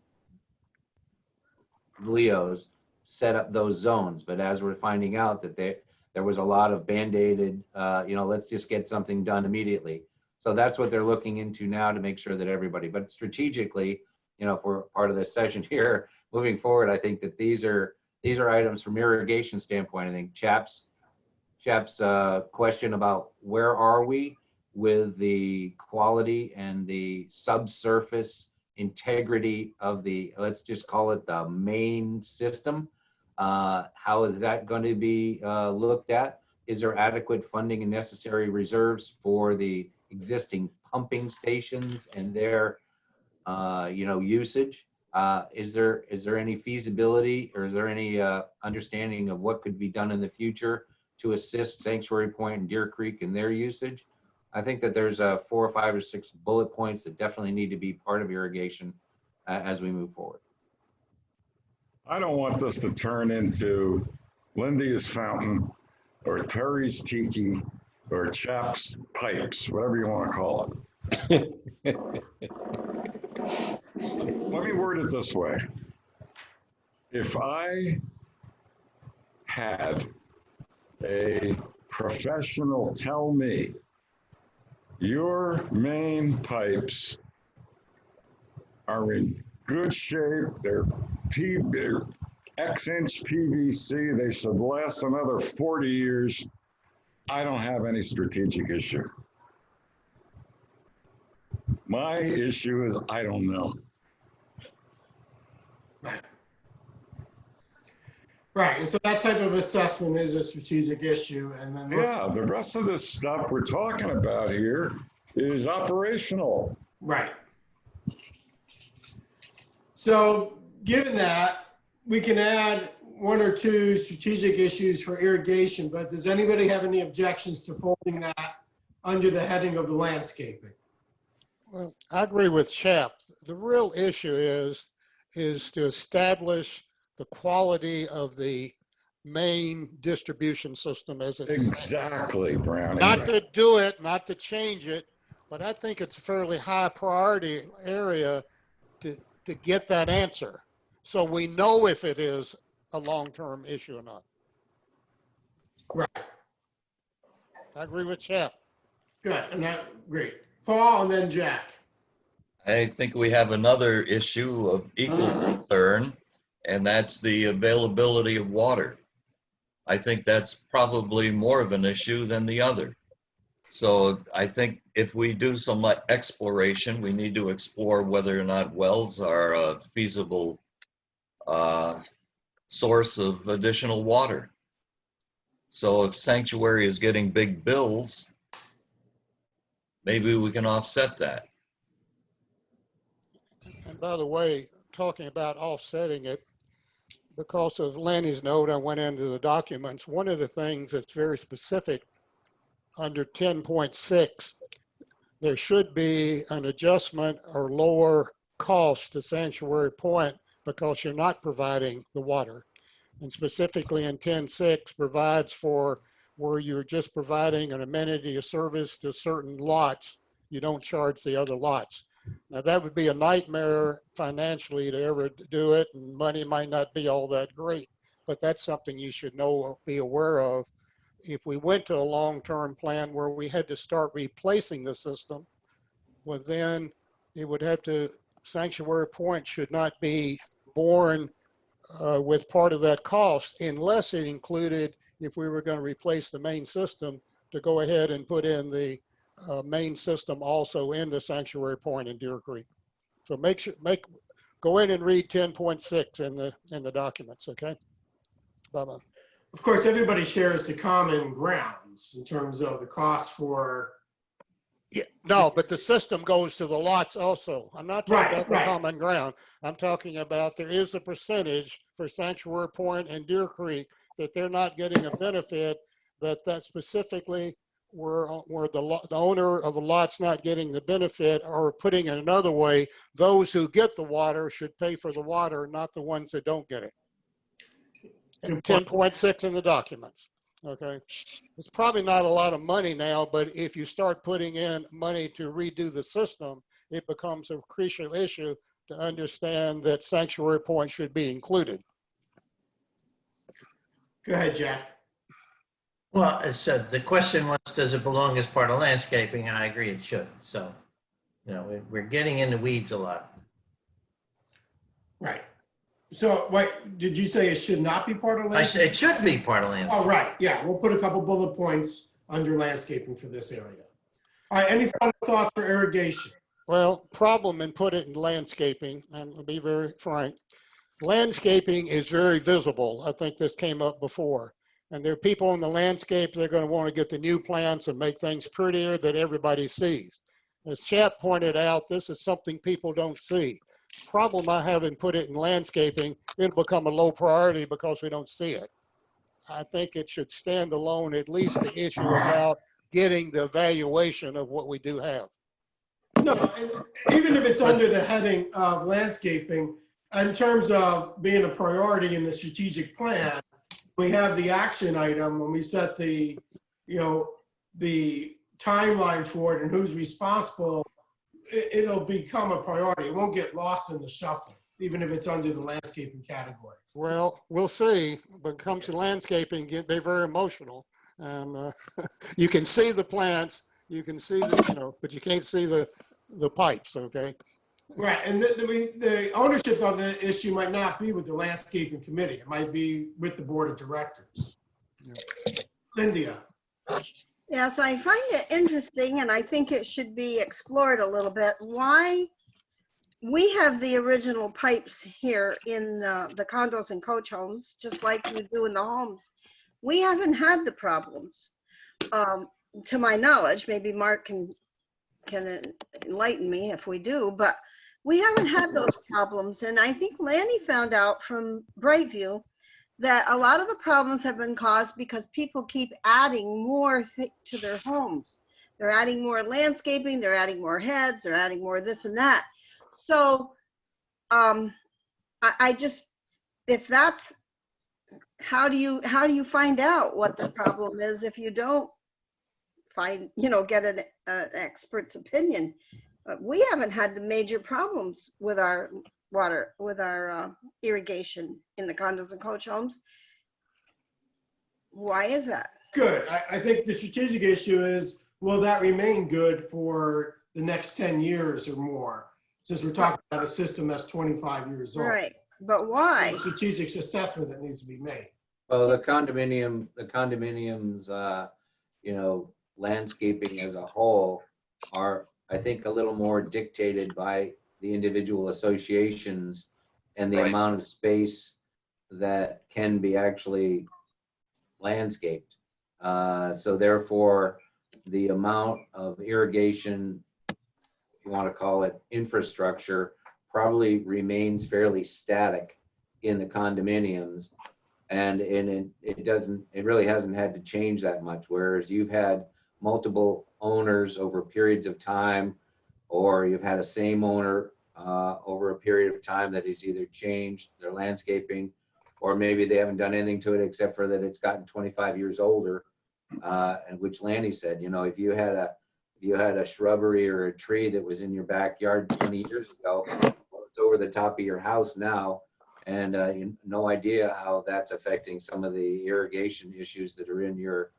Leo's set up those zones, but as we're finding out that there was a lot of band-aided, let's just get something done immediately. So that's what they're looking into now to make sure that everybody, but strategically, if we're part of this session here, moving forward, I think that these are items from irrigation standpoint. I think Chap's question about where are we with the quality and the subsurface integrity of the, let's just call it the main system. How is that going to be looked at? Is there adequate funding and necessary reserves for the existing pumping stations and their usage? Is there any feasibility, or is there any understanding of what could be done in the future to assist Sanctuary Point and Deer Creek in their usage? I think that there's 4 or 5 or 6 bullet points that definitely need to be part of irrigation as we move forward. I don't want this to turn into Lindy's Fountain or Terry's Tiki or Chap's Pipes, whatever you want to call it. Let me word it this way. If I had a professional tell me your main pipes are in good shape, they're X-inch PVC, they should last another 40 years, I don't have any strategic issue. My issue is I don't know. Right. Right, and so that type of assessment is a strategic issue, and then. Yeah, the rest of this stuff we're talking about here is operational. Right. So given that, we can add 1 or 2 strategic issues for irrigation, but does anybody have any objections to folding that under the heading of the landscaping? Well, I agree with Chap. The real issue is to establish the quality of the main distribution system as it is. Exactly, Brownie. Not to do it, not to change it, but I think it's a fairly high priority area to get that answer. So we know if it is a long-term issue or not. Right. I agree with Chap. Good, and great. Paul and then Jack. I think we have another issue of equal concern, and that's the availability of water. I think that's probably more of an issue than the other. So I think if we do some exploration, we need to explore whether or not wells are a feasible source of additional water. So if Sanctuary is getting big bills, maybe we can offset that. And by the way, talking about offsetting it, because of Lanny's note, I went into the documents. One of the things that's very specific under 10.6, there should be an adjustment or lower cost to Sanctuary Point because you're not providing the water. And specifically in 10.6 provides for where you're just providing an amenity or service to certain lots, you don't charge the other lots. Now that would be a nightmare financially to ever do it, and money might not be all that great, but that's something you should know or be aware of. If we went to a long-term plan where we had to start replacing the system, well then it would have to, Sanctuary Point should not be borne with part of that cost unless it included, if we were going to replace the main system, to go ahead and put in the main system also in the Sanctuary Point and Deer Creek. So go in and read 10.6 in the documents, okay? Bye-bye. Of course, everybody shares the common grounds in terms of the cost for. Yeah, no, but the system goes to the lots also. I'm not talking about the common ground. I'm talking about there is a percentage for Sanctuary Point and Deer Creek that they're not getting a benefit, that specifically where the owner of the lot's not getting the benefit, or putting it another way, those who get the water should pay for the water, not the ones that don't get it. 10.6 in the documents. Okay, it's probably not a lot of money now, but if you start putting in money to redo the system, it becomes a crucial issue to understand that Sanctuary Point should be included. Go ahead, Jack. Well, as said, the question was, does it belong as part of landscaping? I agree it should. So, we're getting in the weeds a lot. Right. So wait, did you say it should not be part of I said landscaping? it should be part of landscaping. Oh, right, yeah, we'll put a couple bullet points under landscaping for this area. All right, any final thoughts for irrigation? Well, problem and put it in landscaping, and I'll be very frank. Landscaping is very visible. I think this came up before. And there are people in the landscape, they're going to want to get the new plants and make things prettier that everybody sees. As Chap pointed out, this is something people don't see. Problem I have in put it in landscaping, it'll become a low priority because we don't see it. I think it should stand alone, at least the issue about getting the evaluation of what we do have. No, and even if it's under the heading of landscaping, in terms of being a priority in the strategic plan, we have the action item when we set the, the timeline for it and who's responsible, it'll become a priority. It won't get lost in the shuffle, even if it's under the landscaping category. Well, we'll see. When it comes to landscaping, they're very emotional. And you can see the plants, you can see the, but you can't see the pipes, okay? Right, and the ownership of the issue might not be with the landscaping committee. It might be with the board of directors. Cynthia. Yes, I find it interesting, and I think it should be explored a little bit, why we have the original pipes here in the condos and coach homes, just like you do in the homes. We haven't had the problems, to my knowledge. Maybe Mark can enlighten me if we do, but we haven't had those problems. And I think Lanny found out from Brightview that a lot of the problems have been caused because people keep adding more to their homes. They're adding more landscaping, they're adding more heads, they're adding more this and that. So I just, if that's, how do you find out what the problem is if you don't find, get an expert's opinion? We haven't had the major problems with our water, with our irrigation in the condos and coach homes. Why is that? Good. I think the strategic issue is, will that remain good for the next 10 years or more? Since we're talking about a system that's 25 years old. Right, but why? The strategic assessment that needs to be made. Well, the condominiums, landscaping as a whole are, I think, a little more dictated by the individual associations and the Right. amount of space that can be actually landscaped. So therefore, the amount of irrigation, if you want to call it infrastructure, probably remains fairly static in the condominiums. And it really hasn't had to change that much. Whereas you've had multiple owners over periods of time, or you've had a same owner over a period of time that has either changed their landscaping, or maybe they haven't done anything to it except for that it's gotten 25 years older. And which Lanny said, if you had a shrubbery or a tree that was in your backyard 20 years ago, it's over the top of your house now, and no idea how that's affecting some of the irrigation issues that are in your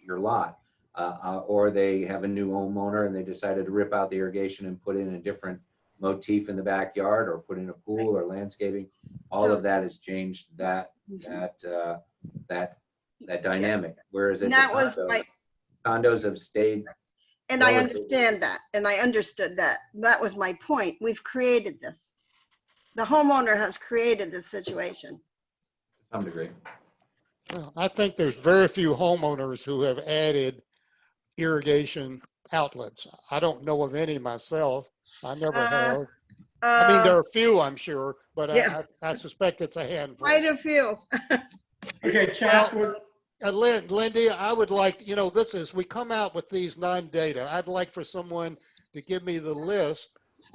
lot. Or they have a new homeowner and they decided to rip out the irrigation and put in a different motif in the backyard, or put in a pool or landscaping. All of that has changed that dynamic. Whereas And at that the was my, condos have stayed. and I relatively- understand that, and I understood that. That was my point. We've created this. The homeowner has created this situation. To some degree. Well, I think there's very few homeowners who have added irrigation outlets. I don't know of any myself. I never have. I mean, there are a few, I'm sure, but Yeah. I suspect it's a handful. Quite a few. Okay, Chap, Lindy, I would like, we come out with these non-data. I'd like for someone to give me the list.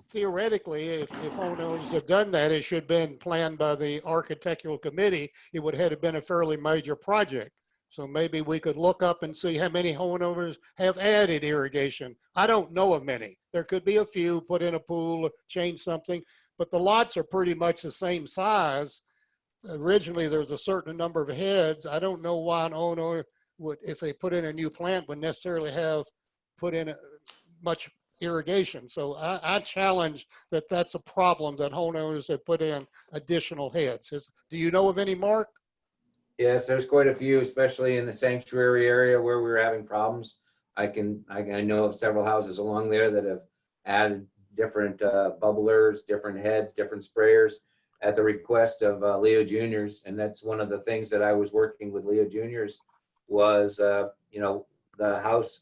Theoretically, if owners have done that, it should have been planned by the architectural committee. It would have been a fairly major project. So maybe we could look up and see how many homeowners have added irrigation. I don't know of many. There could be a few, put in a pool, change something, but the lots are pretty much the same size. originally there's a certain number of heads. I don't know why an owner would, if they put in a new plant, would necessarily have put in much irrigation. So I challenge that that's a problem, that homeowners have put in additional heads. Do you know of any, Mark? Yes, there's quite a few, especially in the sanctuary area where we were having problems. I know of several houses along there that have added different bubblers, different heads, different sprayers at the request of Leo Juniors. And that's one of the things that I was working with Leo Juniors was, you know, the house,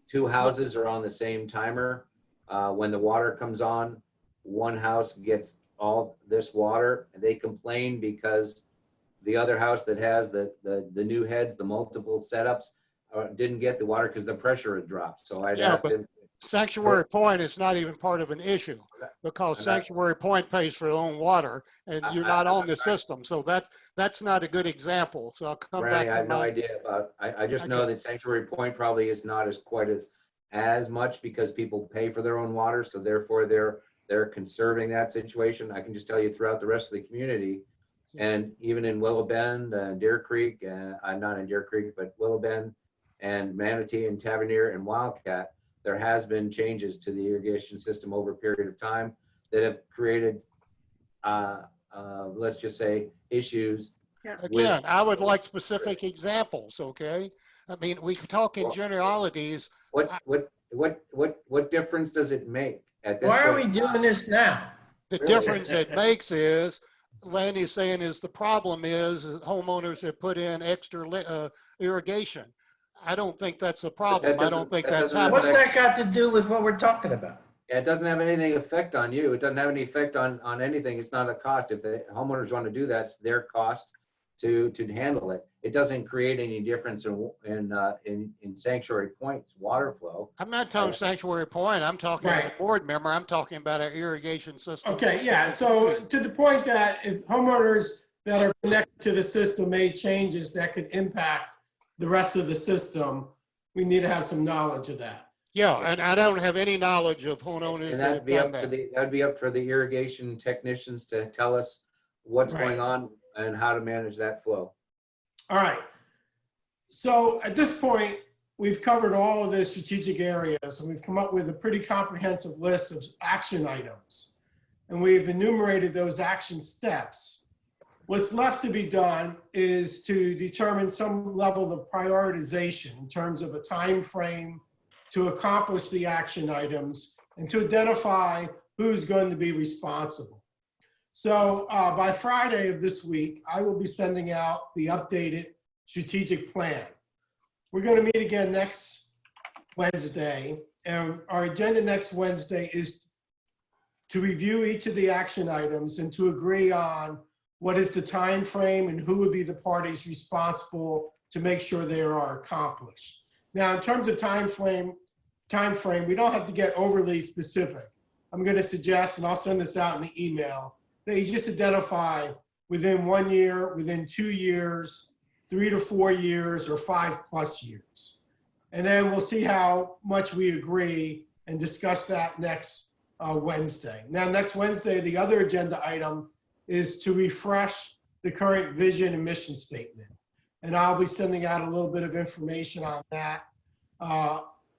two houses are on the same timer. When the water comes on, one house gets all this water, and they complain because the other house that has the new heads, the multiple setups, didn't get the water because the pressure had dropped. So I'd asked him. Sanctuary Point is not even part of an issue, because Sanctuary Point pays for their own water and you're not on the system. So that's not a good example. So I'll come back Randy, to I have no idea about, I just know that Sanctuary Point probably is not as quite as much because people pay for their own water. So therefore they're conserving that situation. I can just tell you throughout the rest of the community, and even in Willow Bend, Deer Creek, I'm not in Deer Creek, but Willow Bend and Manatee and Tavernier and Wildcat, there has been changes to the irrigation system over a period of time that have created, let's just say, issues. Again, I would like specific examples, okay? I mean, we can talk in generalities. What difference does it make at this Why are we point? doing this now? The difference it makes is, Landy's saying is the problem is homeowners have put in extra irrigation. I don't think that's a problem. I don't think that's happening. What's that got to do with what we're talking about? It doesn't have anything effect on you. It doesn't have any effect on anything. It's not a cost. If the homeowners want to do that, it's their cost to handle it. It doesn't create any difference in Sanctuary Point's water flow. I'm not talking Sanctuary Point. I'm talking as a board member. I'm talking about our irrigation system. Okay, yeah, so to the point that if homeowners that are connected to the system made changes that could impact the rest of the system, we need to have some knowledge of that. Yeah, and I don't have any knowledge of homeowners And that have done that. that'd be up for the irrigation technicians to tell us what's Right. going on and how to manage that flow. All right. So at this point, we've covered all of the strategic areas, and we've come up with a pretty comprehensive list of action items. And we've enumerated those action steps. What's left to be done is to determine some level of prioritization in terms of a time frame to accomplish the action items and to identify who's going to be responsible. So by Friday of this week, I will be sending out the updated strategic plan. We're going to meet again next Wednesday, and our agenda next Wednesday is to review each of the action items and to agree on what is the time frame and who would be the parties responsible to make sure they are accomplished. Now, in terms of time frame, we don't have to get overly specific. I'm going to suggest, and I'll send this out in the email, that you just identify within 1 year, within 2 years, 3 to 4 years, or 5+ years. And then we'll see how much we agree and discuss that next Wednesday. Now, next Wednesday, the other agenda item is to refresh the current vision and mission statement. And I'll be sending out a little bit of information on that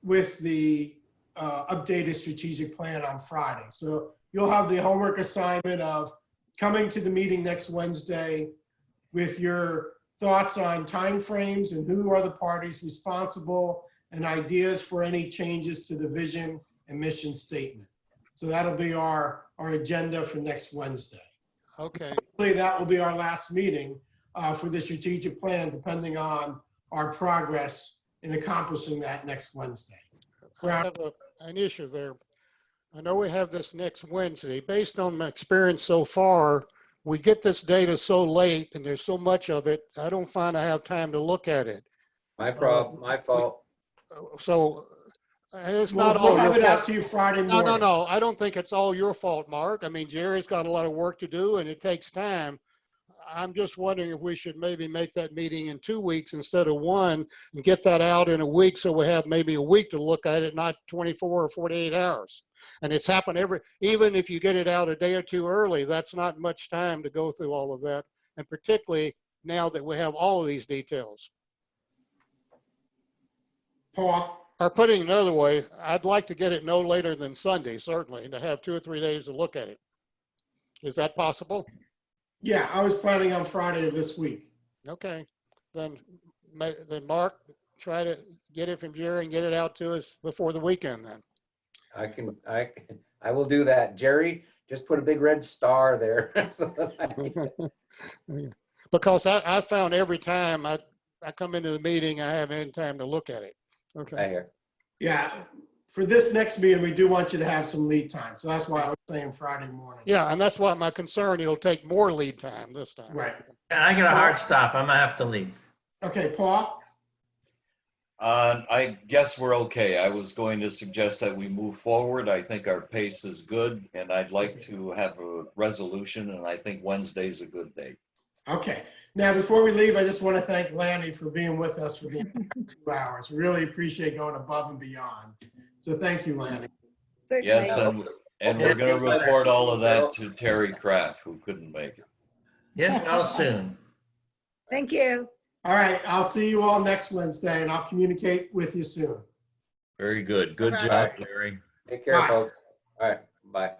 with the updated strategic plan on Friday. So you'll have the homework assignment of coming to the meeting next Wednesday with your thoughts on timeframes and who are the parties responsible and ideas for any changes to the vision and mission statement. So that'll be our agenda for next Wednesday. Okay. Hopefully that will be our last meeting for the strategic plan, depending on our progress in accomplishing that next Wednesday. I have an issue there. I know we have this next Wednesday. Based on my experience so far, we get this data so late and there's so much of it, I don't find I have time to look at it. My problem, my fault. So it's not all We'll have your it out fault. to you Friday morning. No. I don't think it's all your fault, Mark. I mean, Jerry's got a lot of work to do and it takes time. I'm just wondering if we should maybe make that meeting in 2 weeks instead of 1 and get that out in a week so we have maybe a week to look at it, not 24 or 48 hours. And it's happened even if you get it out a day or two early, that's not much time to go through all of that. and particularly now that we have all of these details. Paul? Or putting it another way, I'd like to get it no later than Sunday, certainly, and to have 2 or 3 days to look at it. Is that possible? Yeah, I was planning on Friday of this week. Okay, then Mark, try to get it from Jerry and get it out to us before the weekend then. I will do that. Jerry, just put a big red star there. so that Because I found every time I come into the meeting, I haven't had time to look at it. I Okay, hear. Yeah, for this next meeting, we do want you to have some lead time. So that's why I was saying Friday morning. yeah, and that's what my concern, it'll take more lead time this time. Right. And I got a hard stop. I'm gonna have to leave. Okay, Paul? I guess we're okay. I was going to suggest that we move forward. I think our pace is good, and I'd like to have a resolution, and I think Wednesday's a good date. Okay. Now, before we leave, I just want to thank Lanny for being with us for the 2 hours. Really appreciate going above and beyond. So thank you, Lanny. Yes, Certainly. and we're going to report all of that to Terry Kraft, who couldn't make it. Get well soon. Thank you. All right, I'll see you all next Wednesday, and I'll communicate with you soon. Very good. Good All job, right. Terry. Take care, Bye. folks. All right, bye.